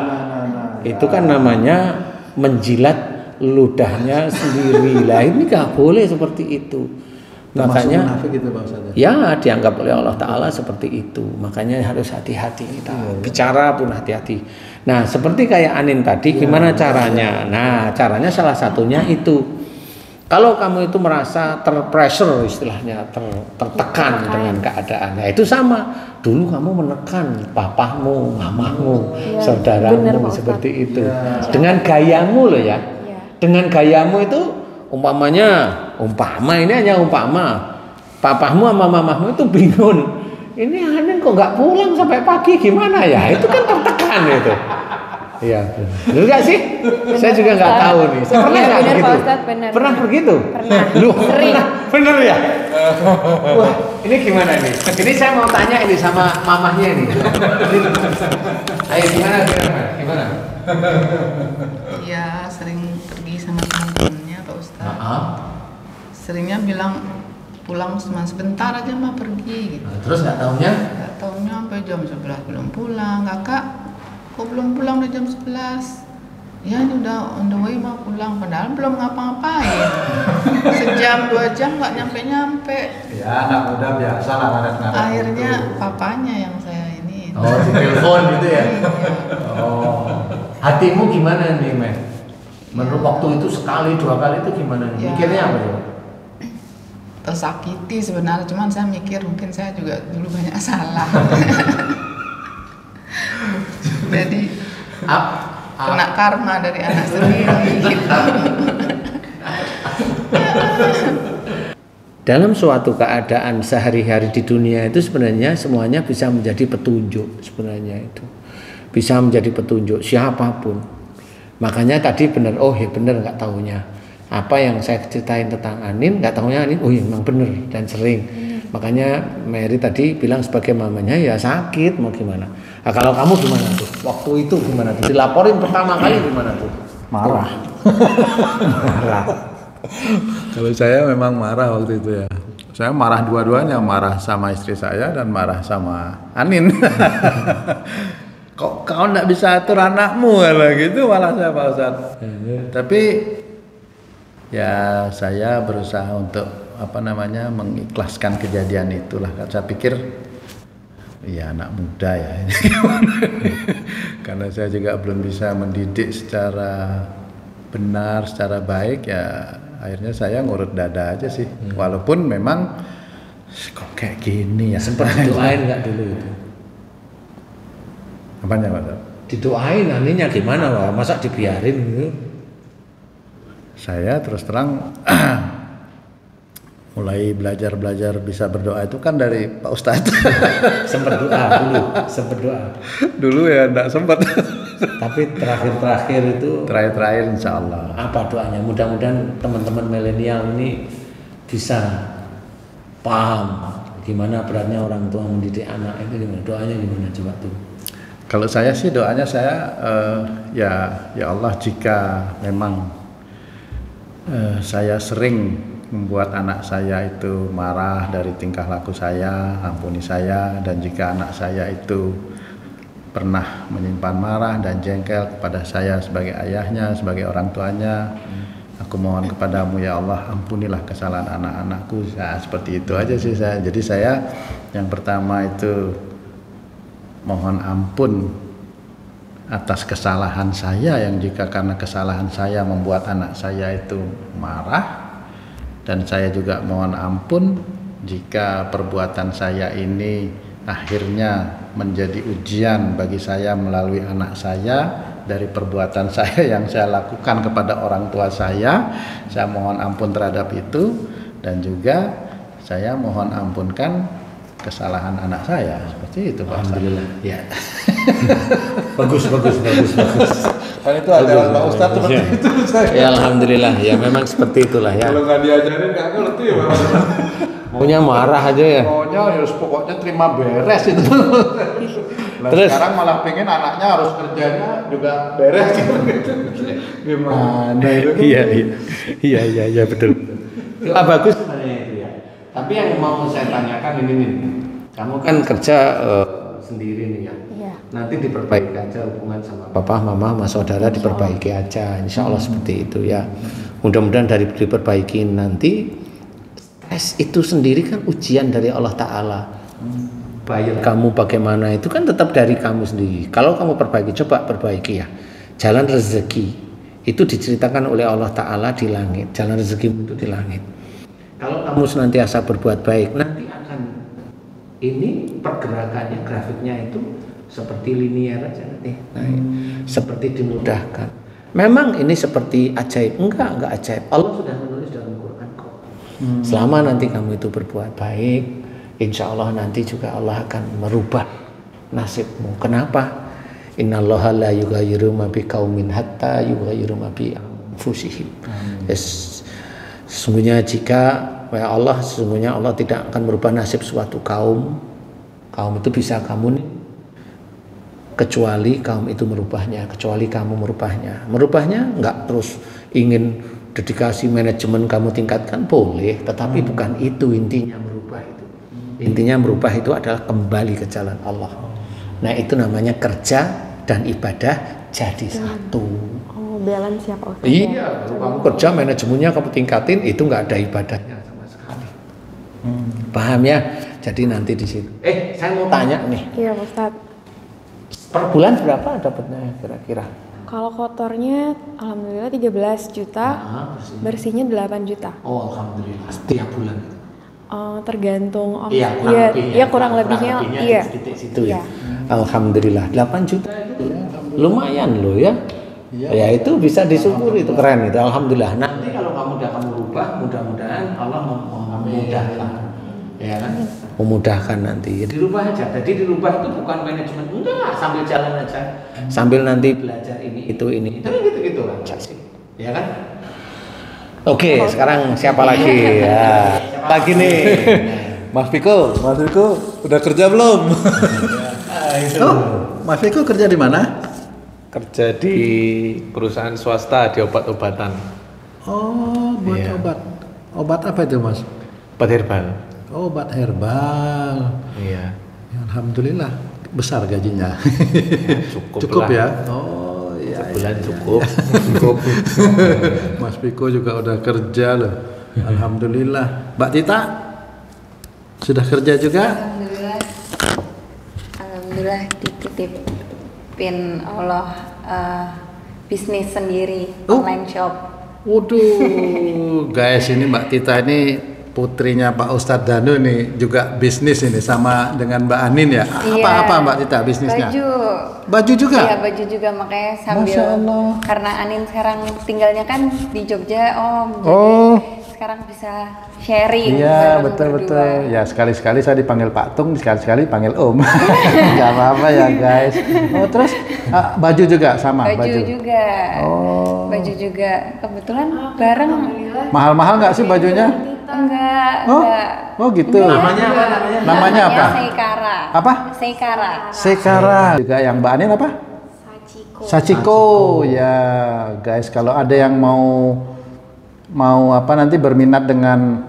Itu kan namanya menjilat ludahnya sendiri lah. Ini nggak boleh seperti itu. Makanya munafik itu Pak Ustaz. ya dianggap oleh Allah Ta'ala seperti itu. Makanya harus hati-hati kita bicara pun hati-hati. Nah seperti kayak Anin tadi, gimana caranya? Nah caranya salah satunya itu, kalau kamu itu merasa terpressure, istilahnya tertekan dengan keadaan, ya itu sama. Dulu kamu menekan papahmu, mamahmu, saudaramu seperti itu. Dengan gayamu loh ya. Dengan gayamu itu umpama ini hanya umpama. Papahmu sama mamahmu itu bingung. Ini Anin kok nggak pulang sampai pagi, gimana ya? Itu kan tertekan itu. Iya, benar nggak sih? Saya juga nggak tahu nih. Saya pernah nggak begitu? Pernah begitu? Pernah. Lu bener ya? Wah, ini gimana nih? Ini saya mau tanya ini sama mamahnya nih. Ayo gimana? Iya, sering pergi sama teman-temannya Pak Ustadz. Seringnya bilang pulang cuma sebentar aja mah pergi gitu. Terus nggak taunya? Nggak taunya sampai jam 11 belum pulang. Kakak kok belum pulang udah jam 11? Ya ini udah on the way mau pulang, padahal belum ngapa-ngapain. Sejam 2 jam nggak nyampe-nyampe. Ya anak muda biasa lah ngaret-ngaret. Akhirnya papanya yang saya ini. Oh, di telepon gitu ya? Iya. Oh, hatimu gimana nih Meh? Menurut waktu itu sekali 2 kali itu gimana nih? Ya. Mikirnya apa tuh? Tersakiti sebenarnya, cuman saya mikir mungkin saya juga dulu banyak salah. Jadi kena karma dari anak sendiri gitu. Dalam suatu keadaan sehari-hari di dunia itu sebenarnya semuanya bisa menjadi petunjuk, sebenarnya itu bisa menjadi petunjuk siapapun. Makanya tadi benar, oh ya benar, nggak tahunya apa yang saya ceritain tentang Anin, nggak tahunya Anin, oh ya memang benar dan sering. Makanya Mary tadi bilang sebagai mamanya ya sakit, mau gimana. Nah, kalau kamu gimana tuh? Waktu itu gimana tuh? Dilaporin pertama kali gimana tuh? Marah. Marah. Kalau saya memang marah waktu itu ya. Saya marah dua-duanya, marah sama istri saya dan marah sama Anin. Kok kau nggak bisa atur anakmu lah gitu, malah saya Pak Ustadz. Tapi ya saya berusaha untuk mengikhlaskan kejadian itulah. Saya pikir ya anak muda ya. Karena saya juga belum bisa mendidik secara benar, secara baik, ya akhirnya saya ngurut dada aja sih. Walaupun memang kok kayak gini ya. Sempat didoain nggak dulu itu? Apanya Pak? Didoain Aninnya gimana Pak? Masa dibiarin gitu? Saya terus terang mulai belajar bisa berdoa itu kan dari Pak Ustadz. Sempat doa dulu, sempat doa. Dulu ya enggak sempat. Tapi terakhir itu Terakhir insya Allah. apa doanya? Mudah-mudahan teman-teman milenial ini bisa paham gimana beratnya orang tua mendidik anak itu gimana. Doanya gimana coba tuh? Kalau saya sih doanya saya ya Allah, jika memang saya sering membuat anak saya itu marah dari tingkah laku saya, ampuni saya. Dan jika anak saya itu pernah menyimpan marah dan jengkel kepada saya sebagai ayahnya, sebagai orang tuanya, aku mohon kepadamu ya Allah, ampunilah kesalahan anak-anakku. Nah, seperti itu aja sih saya. Jadi saya yang pertama itu mohon ampun atas kesalahan saya, yang jika karena kesalahan saya membuat anak saya itu marah. Dan saya juga mohon ampun jika perbuatan saya ini akhirnya menjadi ujian bagi saya melalui anak saya, dari perbuatan saya yang saya lakukan kepada orang tua saya. Saya mohon ampun terhadap itu. Dan juga saya mohon ampunkan kesalahan anak saya. Seperti itu Pak. Alhamdulillah. Ya. bagus. Kan itu ajaran Pak Ustadz seperti itu saya. Ya alhamdulillah, ya memang seperti itulah ya. Kalau nggak diajarin nggak ngerti ya Pak. Maunya marah aja ya. Maunya harus pokoknya terima beres itu. Nah, Terus sekarang malah pengen anaknya harus kerjanya juga beres gitu. Gimana itu? Iya betul. Bagus sebenarnya itu ya. Tapi yang mau saya tanyakan ini nih, kamu kan kerja sendiri nih ya. Iya. Nanti diperbaiki aja hubungan sama papa, mama, sama saudara, diperbaiki aja. Insya Allah seperti itu ya. Mudah-mudahan dari diperbaiki nanti tes itu sendiri kan ujian dari Allah Ta'ala. Bayar kamu bagaimana itu kan tetap dari kamu sendiri. Kalau kamu perbaiki, coba perbaiki ya. Jalan rezeki itu diceritakan oleh Allah Ta'ala di langit. Jalan rezeki itu di langit. Kalau kamu senantiasa berbuat baik, nanti akan ini pergerakannya, grafiknya itu seperti linier aja nanti. Nah, seperti dimudahkan. Memang ini seperti ajaib? Enggak ajaib. Allah sudah menulis dalam Quran kok. Selama nanti kamu itu berbuat baik, insya Allah nanti juga Allah akan merubah nasibmu. Kenapa? Innallaha la yughayyiru ma biqaumin hatta yughayyiru ma bi anfusihim. Sesungguhnya sesungguhnya Allah tidak akan merubah nasib suatu kaum. Kaum itu bisa kamu kecuali kaum itu merubahnya, kecuali kamu merubahnya. Merubahnya enggak terus ingin dedikasi manajemen kamu tingkatkan, boleh, tetapi bukan itu intinya merubah itu. Intinya merubah itu adalah kembali ke jalan Allah. Nah, itu namanya kerja dan ibadah jadi satu. Oh, balance ya Pak Ustadz. Iya, kalau kamu kerja manajemennya kamu tingkatin, itu nggak ada ibadahnya sama sekali. Paham ya? Jadi nanti di situ. Saya mau tanya nih. Iya Pak Ustadz. Per bulan berapa dapatnya kira-kira? Kalau kotornya alhamdulillah 13 juta, bersihnya 8 juta. Oh, alhamdulillah. Setiap bulan. Tergantung Iya, kurang lebihnya iya. Situ ya. Alhamdulillah 8 juta itu lumayan loh ya. Ya itu bisa disyukuri, itu keren itu. Alhamdulillah. Nanti kalau kamu rubah, mudah-mudahan Allah memudahkan. Ya kan? Memudahkan nanti. Ya, dirubah aja. Jadi dirubah itu bukan manajemen, enggak, sambil jalan aja. Sambil nanti belajar ini. Itu gitu-gitu aja sih. Ya kan? Oke, sekarang siapa lagi? Ya, lagi nih. Mas Viko udah kerja belum? Mas Viko kerja di mana? Kerja di perusahaan swasta di obat-obatan. Oh, buat obat. Obat apa itu, Mas? Obat herbal. Oh, obat herbal. Iya. Ya, alhamdulillah besar gajinya. Cukup ya. lah. Oh, iya. Sebulan cukup. Cukup. Mas Viko juga udah kerja loh. Alhamdulillah. Mbak Tita sudah kerja juga? Alhamdulillah dititipin Allah bisnis sendiri, online shop. Waduh, guys, ini Mbak Tita ini putrinya Pak Ustadz Danu nih, juga bisnis ini sama dengan Mbak Anin ya. Apa Mbak Tita bisnisnya? Baju juga? Iya, baju juga, makanya sambil. Masya Allah. Karena Anin sekarang tinggalnya kan di Jogja, Om. Jadi sekarang bisa sharing. Iya, betul. Ya, sekali-sekali saya dipanggil Pak Tung, sekali-sekali panggil Om. Gak apa-apa ya, guys. Oh, terus baju juga sama? Baju juga. Oh. Baju juga. Kebetulan bareng. Mahal-mahal nggak sih bajunya? Enggak. Oh gitu. Namanya apa? Seikara. Apa? Seikara. Juga yang Mbak Anin apa? Sachiko. Ya, guys, kalau ada yang mau nanti berminat dengan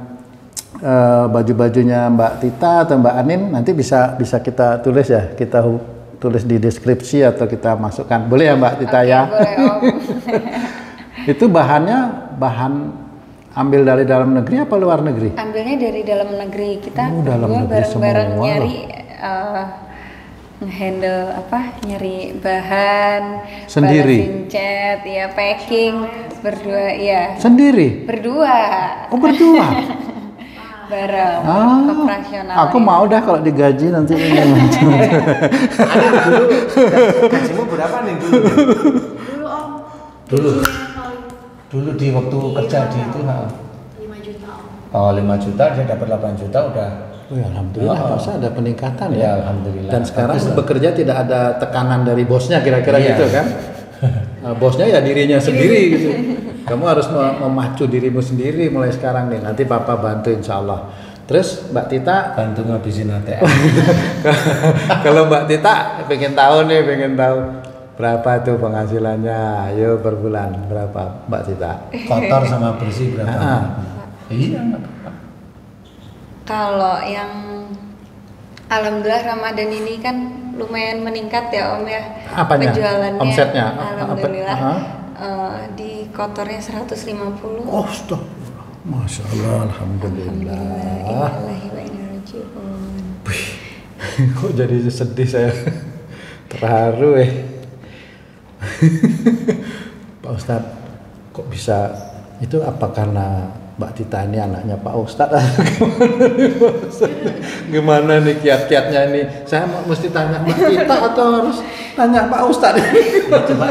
baju-bajunya Mbak Tita atau Mbak Anin, nanti bisa kita tulis ya, kita tulis di deskripsi atau kita masukkan. Boleh ya Mbak Tita? Oke, ya? Boleh, Om. Itu bahan ambil dari dalam negeri apa luar negeri? Ambilnya dari dalam negeri. Kita dalam negeri bareng-bareng semua nyari nyari bahan sendiri, balesin chat, ya packing berdua, ya sendiri. Berdua. Oh, berdua. Bareng. Operasional. Aku mau dah kalau digaji nanti. Gajimu berapa nih dulu? Dulu di waktu kerja di itu 5 juta. Oh, 5 juta, dia dapat 8 juta udah. Oh ya, alhamdulillah, masa ada peningkatan ya? Alhamdulillah. Dan sekarang bekerja tidak ada tekanan dari bosnya, kira-kira gitu kan? Bosnya ya dirinya sendiri gitu. Kamu harus memacu dirimu sendiri mulai sekarang nih. Nanti Papa bantu insya Allah. Terus Mbak Tita bantu ngabisin ATM. Kalau Mbak Tita pengen tahu berapa tuh penghasilannya? Ayo per bulan berapa Mbak Tita? Kotor sama bersih berapa? Iya, nggak apa-apa. Kalau yang alhamdulillah Ramadan ini kan lumayan meningkat ya Om ya. Apanya? Penjualannya. Omsetnya? Alhamdulillah. Di kotornya 150. Oh, stop. Masya Allah, alhamdulillah. Innalillahi wa inna ilaihi raji'un. Kok jadi sedih saya, terharu Pak Ustadz, kok bisa, itu apa karena Mbak Tita ini anaknya Pak Ustadz atau gimana nih kiat-kiatnya nih? Saya mesti tanya Mbak Tita atau harus tanya Pak Ustadz? Coba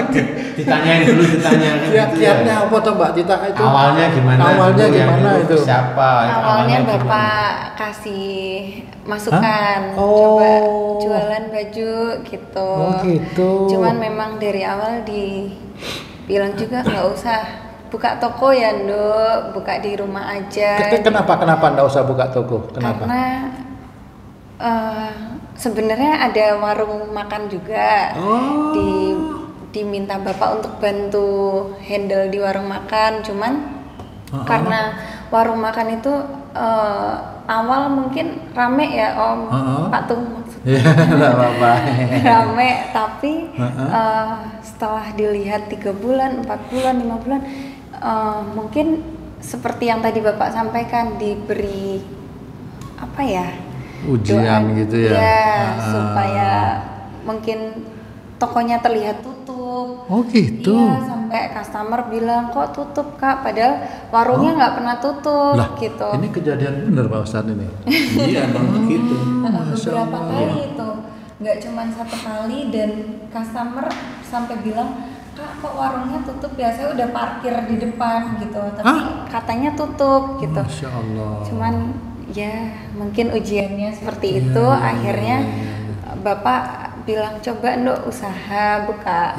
ditanyain dulu, ditanyakan Kiat-kiatnya apa tuh Mbak Tita itu? Awalnya gimana? Awalnya dulu, gimana yang itu? Siapa? Awalnya gimana? Bapak kasih masukan, Hah? Oh. coba jualan baju gitu. Oh, gitu. Cuman memang dari awal dibilang juga nggak usah buka toko ya, Nduk, buka di rumah aja. Kenapa nggak usah buka toko? Kenapa? Karena sebenarnya ada warung makan juga. Oh. Diminta Bapak untuk bantu handle di warung makan, cuman karena warung makan itu awal mungkin rame ya Om, Pak Tung maksudnya. Ya, nggak apa-apa. Rame, tapi setelah dilihat 3 bulan, 4 bulan, 5 bulan, mungkin seperti yang tadi Bapak sampaikan, diberi apa ya, Ujian doa, gitu ya. supaya mungkin tokonya terlihat tutup. Oh gitu. Iya, sampai customer bilang kok tutup Kak, padahal warungnya nggak pernah tutup Lah, gitu. ini kejadian bener Pak Ustadz ini. Iya, memang gitu. Beberapa kali itu, nggak cuma 1 kali, dan customer sampai bilang, Kak kok warungnya tutup ya, saya udah parkir di depan gitu, tapi katanya tutup gitu. Masya Allah. Cuman ya mungkin ujiannya seperti itu, akhirnya Bapak bilang coba Nduk usaha buka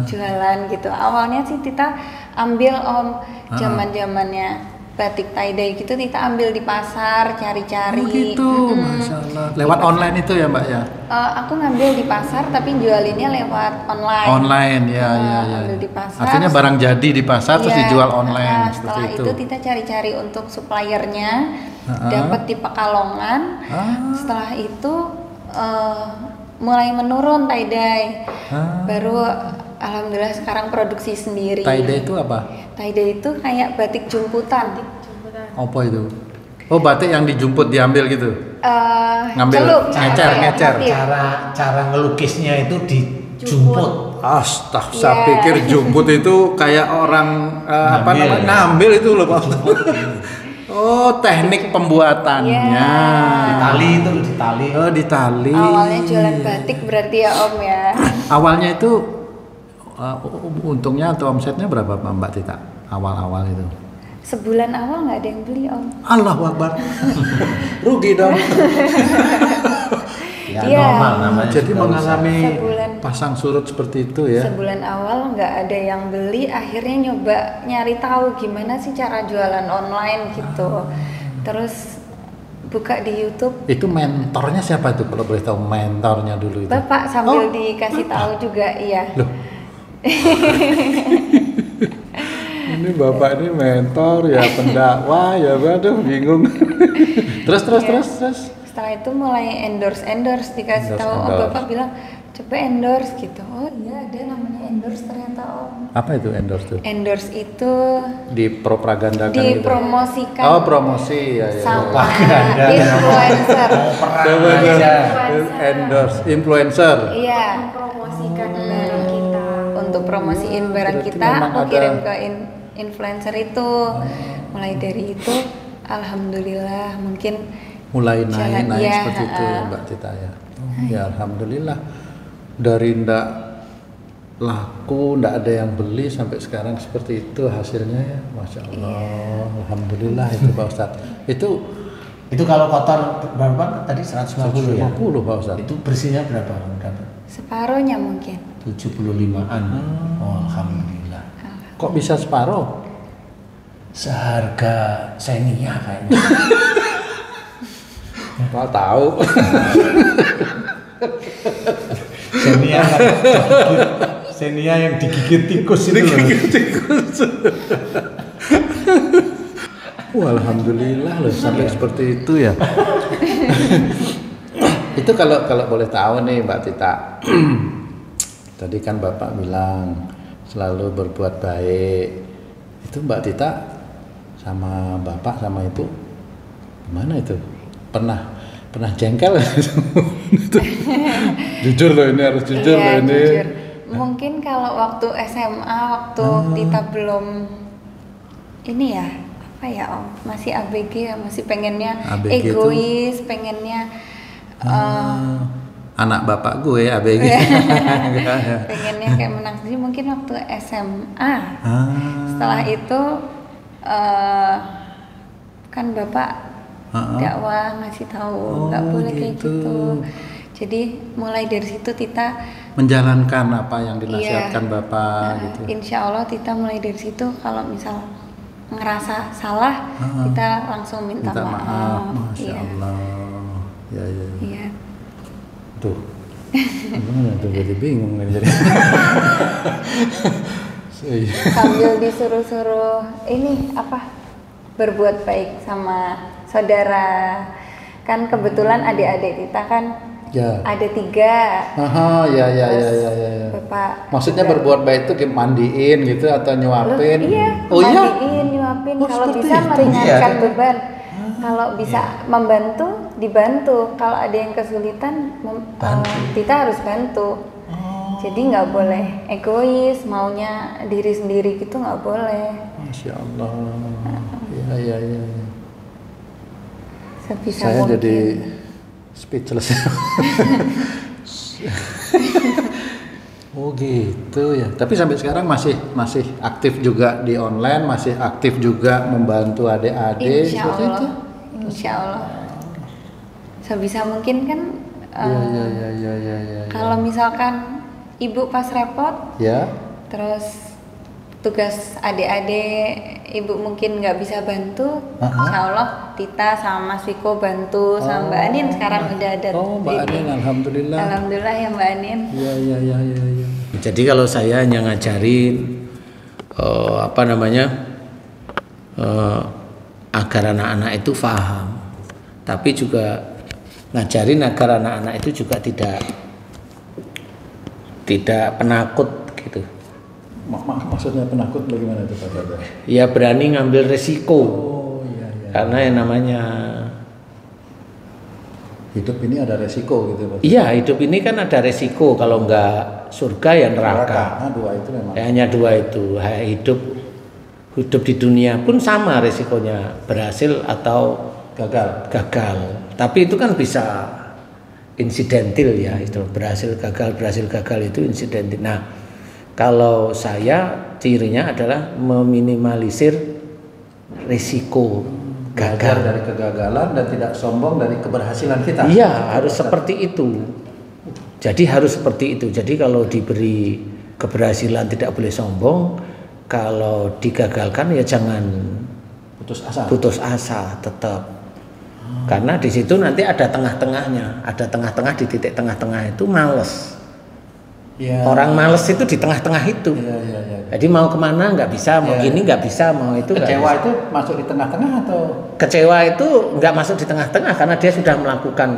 jualan gitu. Awalnya sih Tita ambil Om, zaman-zamannya batik tie-dye gitu, Tita ambil di pasar, cari-cari. Oh gitu, Masya Allah. Lewat online itu ya Mbak ya? Aku ngambil di pasar tapi jualinnya lewat online. Online, ya. Ambil di pasar. Artinya barang jadi di pasar terus Iya, dijual online setelah seperti itu. Tita cari-cari untuk suppliernya, dapat di Pekalongan. Setelah itu mulai menurun tie-dye. Baru alhamdulillah sekarang produksi sendiri. Tie-dye itu apa? Tie-dye itu kayak batik jumputan. Apa itu? Oh, batik yang dijumput diambil gitu. Ngambil, celup, ngecer. motif. Cara ngelukisnya itu dijumput. Astaga, saya pikir jumput itu kayak orang ngambil itu loh Pak. Oh, teknik pembuatannya. Ditali itu ditali. Oh, ditali. Awalnya jualan batik berarti ya Om ya. Awalnya itu untungnya atau omsetnya berapa Mbak Tita? Awal-awal itu. Sebulan awal nggak ada yang beli Om. Allahu Akbar. Rugi dong. Ya Iya. normal namanya. Jadi sudah mengalami Sebulan. pasang surut seperti itu ya. Sebulan awal nggak ada yang beli, akhirnya nyoba nyari tahu gimana sih cara jualan online gitu. Terus buka di YouTube. Itu mentornya siapa itu kalau boleh tahu mentornya dulu itu? Bapak sambil dikasih tahu juga, iya. Loh. Ini Bapak ini mentor ya, pendakwah ya, aduh bingung. terus. Setelah itu mulai endorse dikasih tahu, Endorse. Bapak bilang coba endorse gitu. Oh iya ada namanya endorse ternyata Om. Apa itu endorse tuh? Endorse itu Dipropagandakan gitu. dipromosikan Oh, promosi ya. sama influencer. Endorse influencer. Iya. Mempromosikan barang kita. Untuk promosiin barang Berarti kita, memang aku ada- kirim ke influencer itu. Mulai dari itu, alhamdulillah mungkin Mulai jalan, naik iya, seperti itu ya Mbak Tita ya. Ya alhamdulillah. Dari ndak laku, ndak ada yang beli sampai sekarang seperti itu hasilnya ya. Masya Allah. Alhamdulillah itu Pak Ustadz. Itu kalau kotor berapa tadi 150 ya? 150 Pak Ustadz. Itu bersihnya berapa dapat? separuhnya mungkin. 75-an. Oh, alhamdulillah. Kok bisa separuh? Seharga Xenia kayaknya. Pak tahu. Xenia yang digigit tikus itu loh. Wah, alhamdulillah loh sampai seperti itu ya. Itu kalau boleh tahu nih Mbak Tita. Tadi kan Bapak bilang selalu berbuat baik. Itu Mbak Tita sama bapak sama itu gimana itu? Pernah jengkel? Jujur loh, ini harus jujur loh ini. Jujur. Mungkin kalau waktu SMA, waktu Tita belum ini ya, apa ya Om, masih ABG ya, masih pengennya ABG egois, pengennya anak bapak gue ABG. pengennya kayak menang sendiri. Mungkin waktu SMA. Setelah itu kan bapak dakwah ngasih tahu nggak boleh kayak gitu. Jadi mulai dari situ Tita menjalankan apa yang dinasihatkan bapak gitu. Insya Allah Tita mulai dari situ kalau misal ngerasa salah kita langsung minta maaf. Masya Allah. Ya. Iya. Tuh. Gimana tuh, jadi bingung jadi. Sambil disuruh-suruh ini apa, berbuat baik sama saudara. Kan kebetulan adik-adik Tita kan ada 3. Ya. Bapak maksudnya juga. berbuat baik itu kayak mandiin gitu atau nyuapin? Mandiin, nyuapin. Kalau bisa meringankan beban. Kalau bisa membantu, dibantu. Kalau ada yang kesulitan, Tita harus bantu. Jadi nggak boleh egois, maunya diri sendiri gitu nggak boleh. Masya Allah. Ya. Sebisa Saya mungkin. jadi speechless. Oh gitu ya. Tapi sampai sekarang masih aktif juga di online, masih aktif juga membantu adik-adik. Insya Allah. Sebisa mungkin kan. Ya. Kalau misalkan ibu pas repot, terus tugas adik-adik ibu mungkin nggak bisa bantu, insya Allah Tita sama Mas Viko bantu, sama Mbak Anin sekarang udah ada. Mbak Anin, alhamdulillah. Alhamdulillah ya Mbak Anin. Ya. Jadi kalau saya hanya ngajarin agar anak-anak itu paham, tapi juga ngajarin agar anak-anak itu juga tidak penakut gitu. Maksudnya penakut bagaimana itu Pak Dada? Ya berani ngambil resiko. Iya. Karena yang namanya hidup ini ada resiko gitu Pak. Iya, hidup ini kan ada resiko. Kalau enggak surga ya neraka. Dua itu memang. Ya, hanya 2 itu. Hidup di dunia pun sama resikonya, berhasil atau gagal. Tapi itu kan bisa insidental ya, itu berhasil gagal itu insidental. Nah, kalau saya cirinya adalah meminimalisir risiko gagal dari kegagalan dan tidak sombong dari keberhasilan kita. Iya, harus seperti itu. Jadi harus seperti itu. Jadi kalau diberi keberhasilan tidak boleh sombong, kalau digagalkan ya jangan putus asa tetap. Karena di situ nanti ada tengah-tengahnya, ada tengah-tengah, di titik tengah-tengah itu males. Ya. Orang males itu di tengah-tengah itu. Ya. Jadi mau kemana nggak bisa, mau gini nggak bisa, mau itu. Kecewa itu masuk di tengah-tengah atau? Kecewa itu nggak masuk di tengah-tengah karena dia sudah melakukan.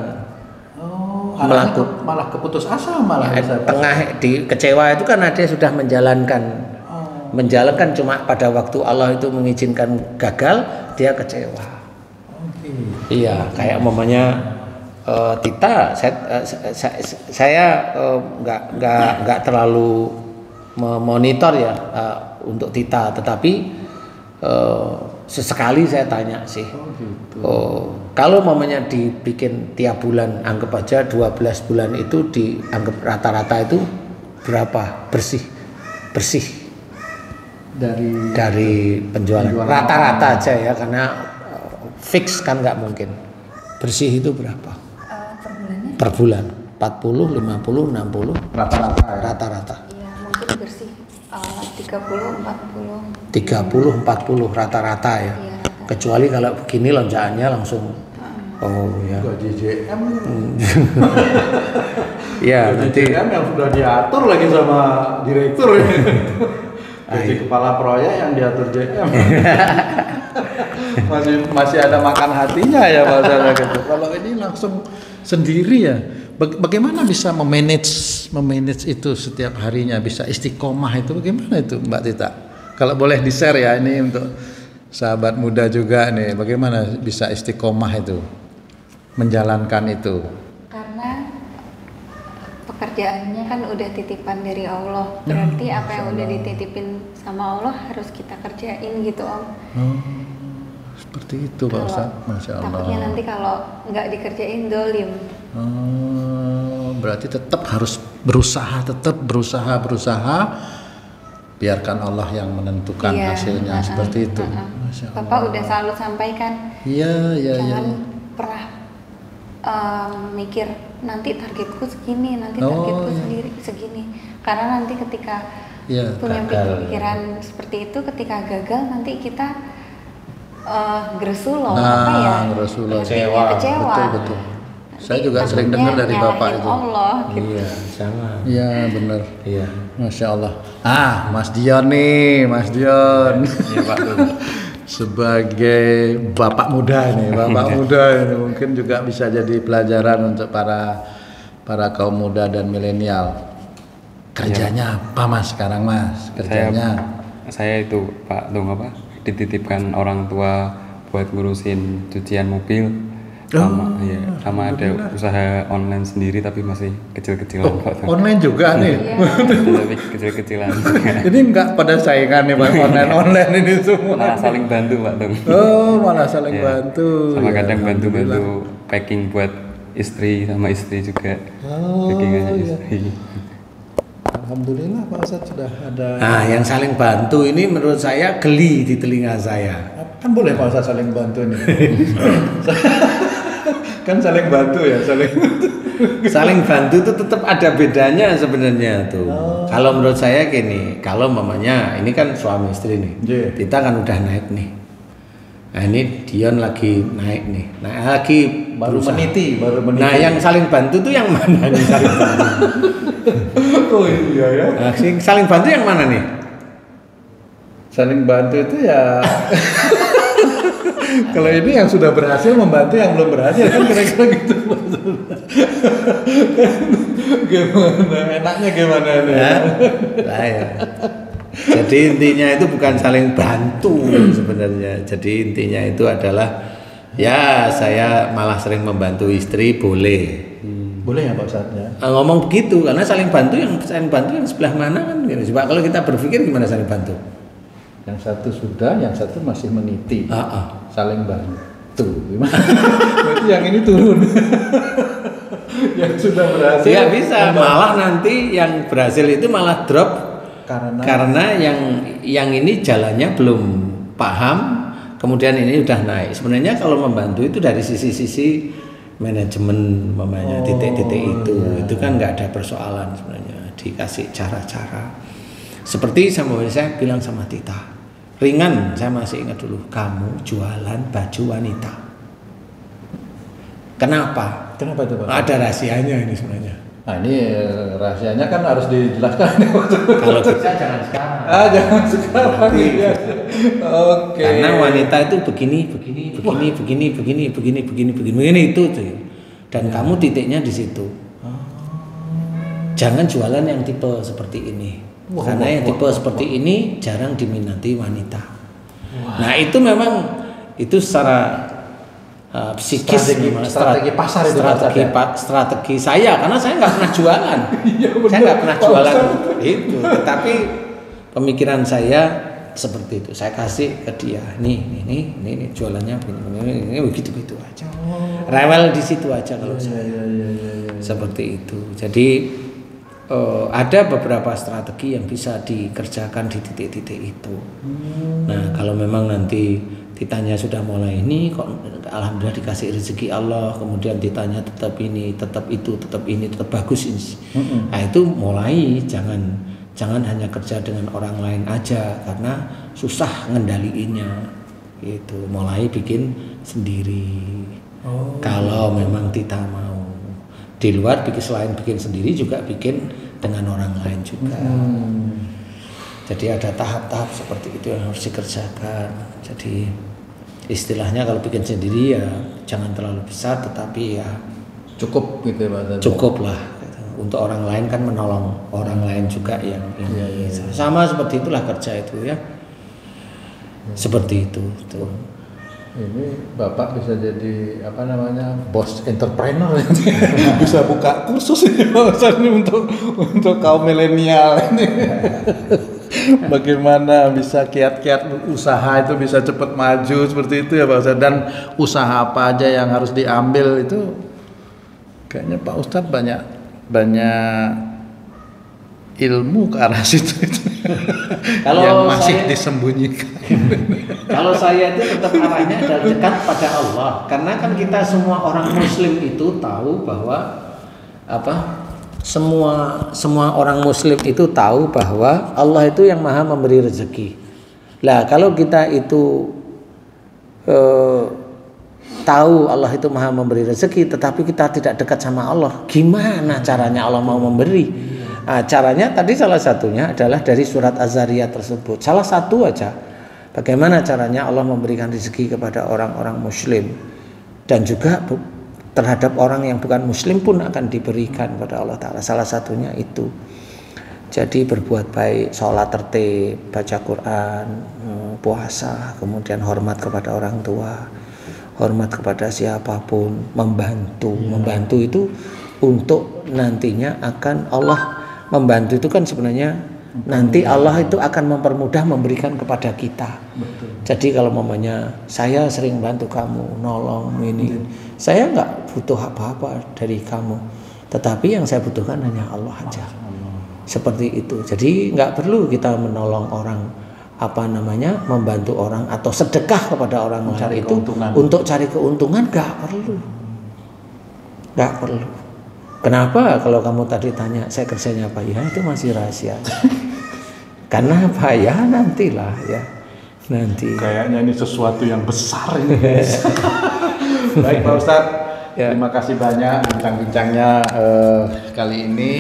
Malah keputus asa malah. Tengah di kecewa itu karena dia sudah menjalankan cuma pada waktu Allah itu mengizinkan gagal dia kecewa. Iya, kayak umpamanya Tita, saya nggak terlalu memonitor ya untuk Tita, tetapi sesekali saya tanya sih. Kalau umpamanya dibikin tiap bulan, anggap aja 12 bulan itu dianggap rata-rata itu berapa bersih dari penjualan rata-rata aja ya, karena fix kan nggak mungkin. Bersih itu berapa? Per bulan 40, 50, 60 rata-rata. Iya, mungkin bersih 30, 40 rata-rata ya. Iya, kecuali kalau begini lonjakannya langsung ya. Gaji JM. Ya, nanti JM yang sudah diatur lagi sama direktur. Gaji kepala proyek yang diatur JM. masih ada makan hatinya ya masalah gitu. Kalau ini langsung sendiri ya. Bagaimana bisa memanage itu setiap harinya, bisa istiqomah itu bagaimana itu Mbak Tita? Kalau boleh di-share ya ini untuk sahabat muda juga nih, bagaimana bisa istiqomah itu, menjalankan itu? Karena pekerjaannya kan udah titipan dari Allah, berarti apa yang udah dititipin sama Allah harus kita kerjain gitu Om. Seperti itu Pak Ustadz, Masya Allah. Takutnya nanti kalau nggak dikerjain dolim. Berarti tetap harus berusaha, biarkan Allah yang menentukan hasilnya, seperti itu. Masya Allah. Bapak udah selalu sampaikan, jangan pernah mikir nanti targetku segini, segini. Karena nanti ketika punya pikiran seperti itu, ketika gagal nanti kita gresuloh, kecewa. Betul. Saya juga sering dengar dari Bapak itu. Allah, gitu. Iya, sama. Iya, benar. Iya. Masya Allah. Mas Dion nih, Mas Dion. Iya Pak. Sebagai bapak muda ini mungkin juga bisa jadi pelajaran untuk para kaum muda dan milenial. Kerjanya apa Mas sekarang Mas? Kerjanya? Saya itu Pak Dong dititipkan orang tua buat ngurusin cucian mobil. Sama ada usaha online sendiri tapi masih kecil-kecilan Pak. Online juga nih. Tapi kecil-kecilan. Ini enggak pada saingan nih Pak, online ini semua. Malah saling bantu Pak Dong. Malah saling bantu. Sama kadang bantu packing buat istri, sama istri juga. Packingannya istri. Alhamdulillah Pak Ustadz sudah ada. Yang saling bantu ini menurut saya geli di telinga saya. Kan boleh Pak Ustadz saling bantu nih. Kan saling bantu ya, saling bantu itu tetap ada bedanya sebenarnya tuh. Kalau menurut saya gini, kalau mamanya ini kan suami istri nih, kita kan udah naik nih. Nah ini Dion lagi naik nih, lagi baru meniti. Nah yang saling bantu tuh yang mana nih saling bantu? Oh iya ya. Nah, saling bantu yang mana nih? Saling bantu itu ya. Kalau ini yang sudah berhasil membantu yang belum berhasil kan kira-kira gitu. Gimana? Enaknya gimana nih? Ya. Jadi intinya itu bukan saling bantu sebenarnya. Jadi intinya itu adalah ya saya malah sering membantu istri boleh. Boleh ya Pak Ustadz ya? Ngomong begitu karena saling bantu yang sebelah mana kan? Coba kalau kita berpikir gimana saling bantu? Yang satu sudah, yang satu masih meniti. Saling bantu. Gimana? Berarti yang ini turun. Yang sudah berhasil. Tidak bisa, malah nanti yang berhasil itu malah drop karena yang ini jalannya belum paham, kemudian ini udah naik. Sebenarnya kalau membantu itu dari sisi manajemen mamanya titik-titik itu kan nggak ada persoalan sebenarnya, dikasih cara-cara. Seperti saya bilang sama Tita, ringan, saya masih ingat dulu, kamu jualan baju wanita. Kenapa itu Pak? Ada rahasianya ini sebenarnya. Nah ini rahasianya kan harus dijelaskan. Kalau bisa jangan sekarang. Jangan sekarang. Oke. Karena wanita itu begini itu tuh. Dan kamu titiknya di situ. Jangan jualan yang tipe seperti ini. Karena yang tipe seperti ini jarang diminati wanita. Nah itu memang itu secara psikis strategi pasar itu strategi saya karena saya nggak pernah jualan. Saya nggak pernah jualan itu, tetapi pemikiran saya seperti itu. Saya kasih ke dia, nih jualannya ini begitu aja. Rewel di situ aja kalau saya. Seperti itu. Jadi ada beberapa strategi yang bisa dikerjakan di titik-titik itu. Nah, kalau memang nanti ditanya sudah mulai ini kok alhamdulillah dikasih rezeki Allah, kemudian ditanya tetap ini, tetap itu, tetap ini, tetap bagus ini. Nah, itu mulai jangan hanya kerja dengan orang lain aja karena susah ngendaliinnya. Gitu. Mulai bikin sendiri. Kalau memang Tita mau. Di luar selain bikin sendiri juga bikin dengan orang lain juga. Jadi ada tahap-tahap seperti itu yang harus dikerjakan. Jadi istilahnya kalau bikin sendiri ya jangan terlalu besar, tetapi ya cukup gitu Pak. Cukup lah. Untuk orang lain kan menolong orang lain juga yang ini. Sama seperti itulah kerja itu ya. Seperti itu. Tuh. Ini Bapak bisa jadi apa namanya bos entrepreneur bisa buka kursus ini untuk kaum milenial ini. Bagaimana bisa kiat-kiat usaha itu bisa cepat maju seperti itu ya Pak Ustadz, dan usaha apa aja yang harus diambil itu kayaknya Pak Ustadz banyak ilmu ke arah situ Kalau yang masih saya, disembunyikan. Kalau saya itu tetap arahnya adalah dekat pada Allah, karena kan kita semua orang Muslim itu tahu bahwa semua orang Muslim itu tahu bahwa Allah itu yang maha memberi rezeki. Lah kalau kita itu tahu Allah itu maha memberi rezeki, tetapi kita tidak dekat sama Allah, gimana caranya Allah mau memberi? Nah, caranya tadi salah satunya adalah dari surat Az-Zariyat tersebut. Salah satu aja. Bagaimana caranya Allah memberikan rezeki kepada orang-orang Muslim, dan juga terhadap orang yang bukan Muslim pun akan diberikan pada Allah Ta'ala. Salah satunya itu. Jadi berbuat baik, sholat tertib, baca Quran, puasa, kemudian hormat kepada orang tua, hormat kepada siapapun, membantu. Membantu itu untuk nantinya akan Allah membantu itu kan sebenarnya nanti Allah itu akan mempermudah memberikan kepada kita. Betul. Jadi kalau mamanya saya sering bantu kamu, nolong ini, saya nggak butuh apa-apa dari kamu, tetapi yang saya butuhkan hanya Allah aja. Seperti itu. Jadi nggak perlu kita menolong orang, membantu orang atau sedekah kepada orang lain itu untuk cari keuntungan, nggak perlu. Kenapa? Kalau kamu tadi tanya saya kerjanya apa, ya itu masih rahasia. Karena apa ya, nantilah ya. Nanti. Kayaknya ini sesuatu yang besar ini. Baik Pak Ustadz, ya. Terima kasih banyak bincang-bincangnya kali ini.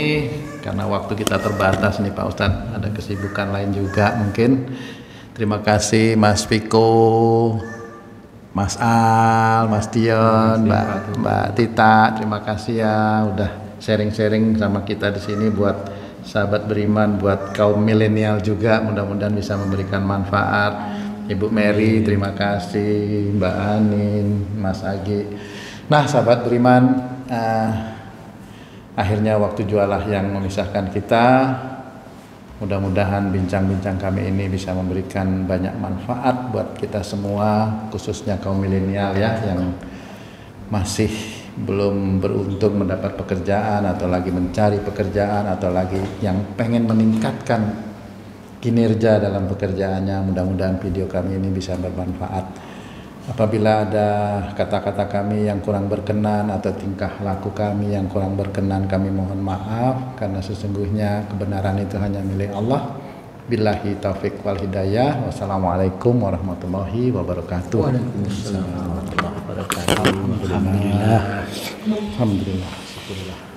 Karena waktu kita terbatas nih Pak Ustadz, ada kesibukan lain juga mungkin. Terima kasih Mas Viko, Mas Al, Mas Dion, Mbak Tita, terima kasih ya udah sharing-sharing sama kita di sini buat sahabat beriman, buat kaum milenial juga, mudah-mudahan bisa memberikan manfaat. Ibu Mary, terima kasih, Mbak Anin, Mas Agi. Nah, sahabat beriman, akhirnya waktu jualah yang memisahkan kita. Mudah-mudahan bincang-bincang kami ini bisa memberikan banyak manfaat buat kita semua, khususnya kaum milenial ya yang masih belum beruntung mendapat pekerjaan atau lagi mencari pekerjaan atau lagi yang pengen meningkatkan kinerja dalam pekerjaannya. Mudah-mudahan video kami ini bisa bermanfaat. Apabila ada kata-kata kami yang kurang berkenan atau tingkah laku kami yang kurang berkenan, kami mohon maaf, karena sesungguhnya kebenaran itu hanya milik Allah. Billahi taufik wal hidayah. Wassalamualaikum warahmatullahi wabarakatuh. Waalaikumsalam warahmatullahi wabarakatuh. Alhamdulillah. Alhamdulillah. Syukurlah.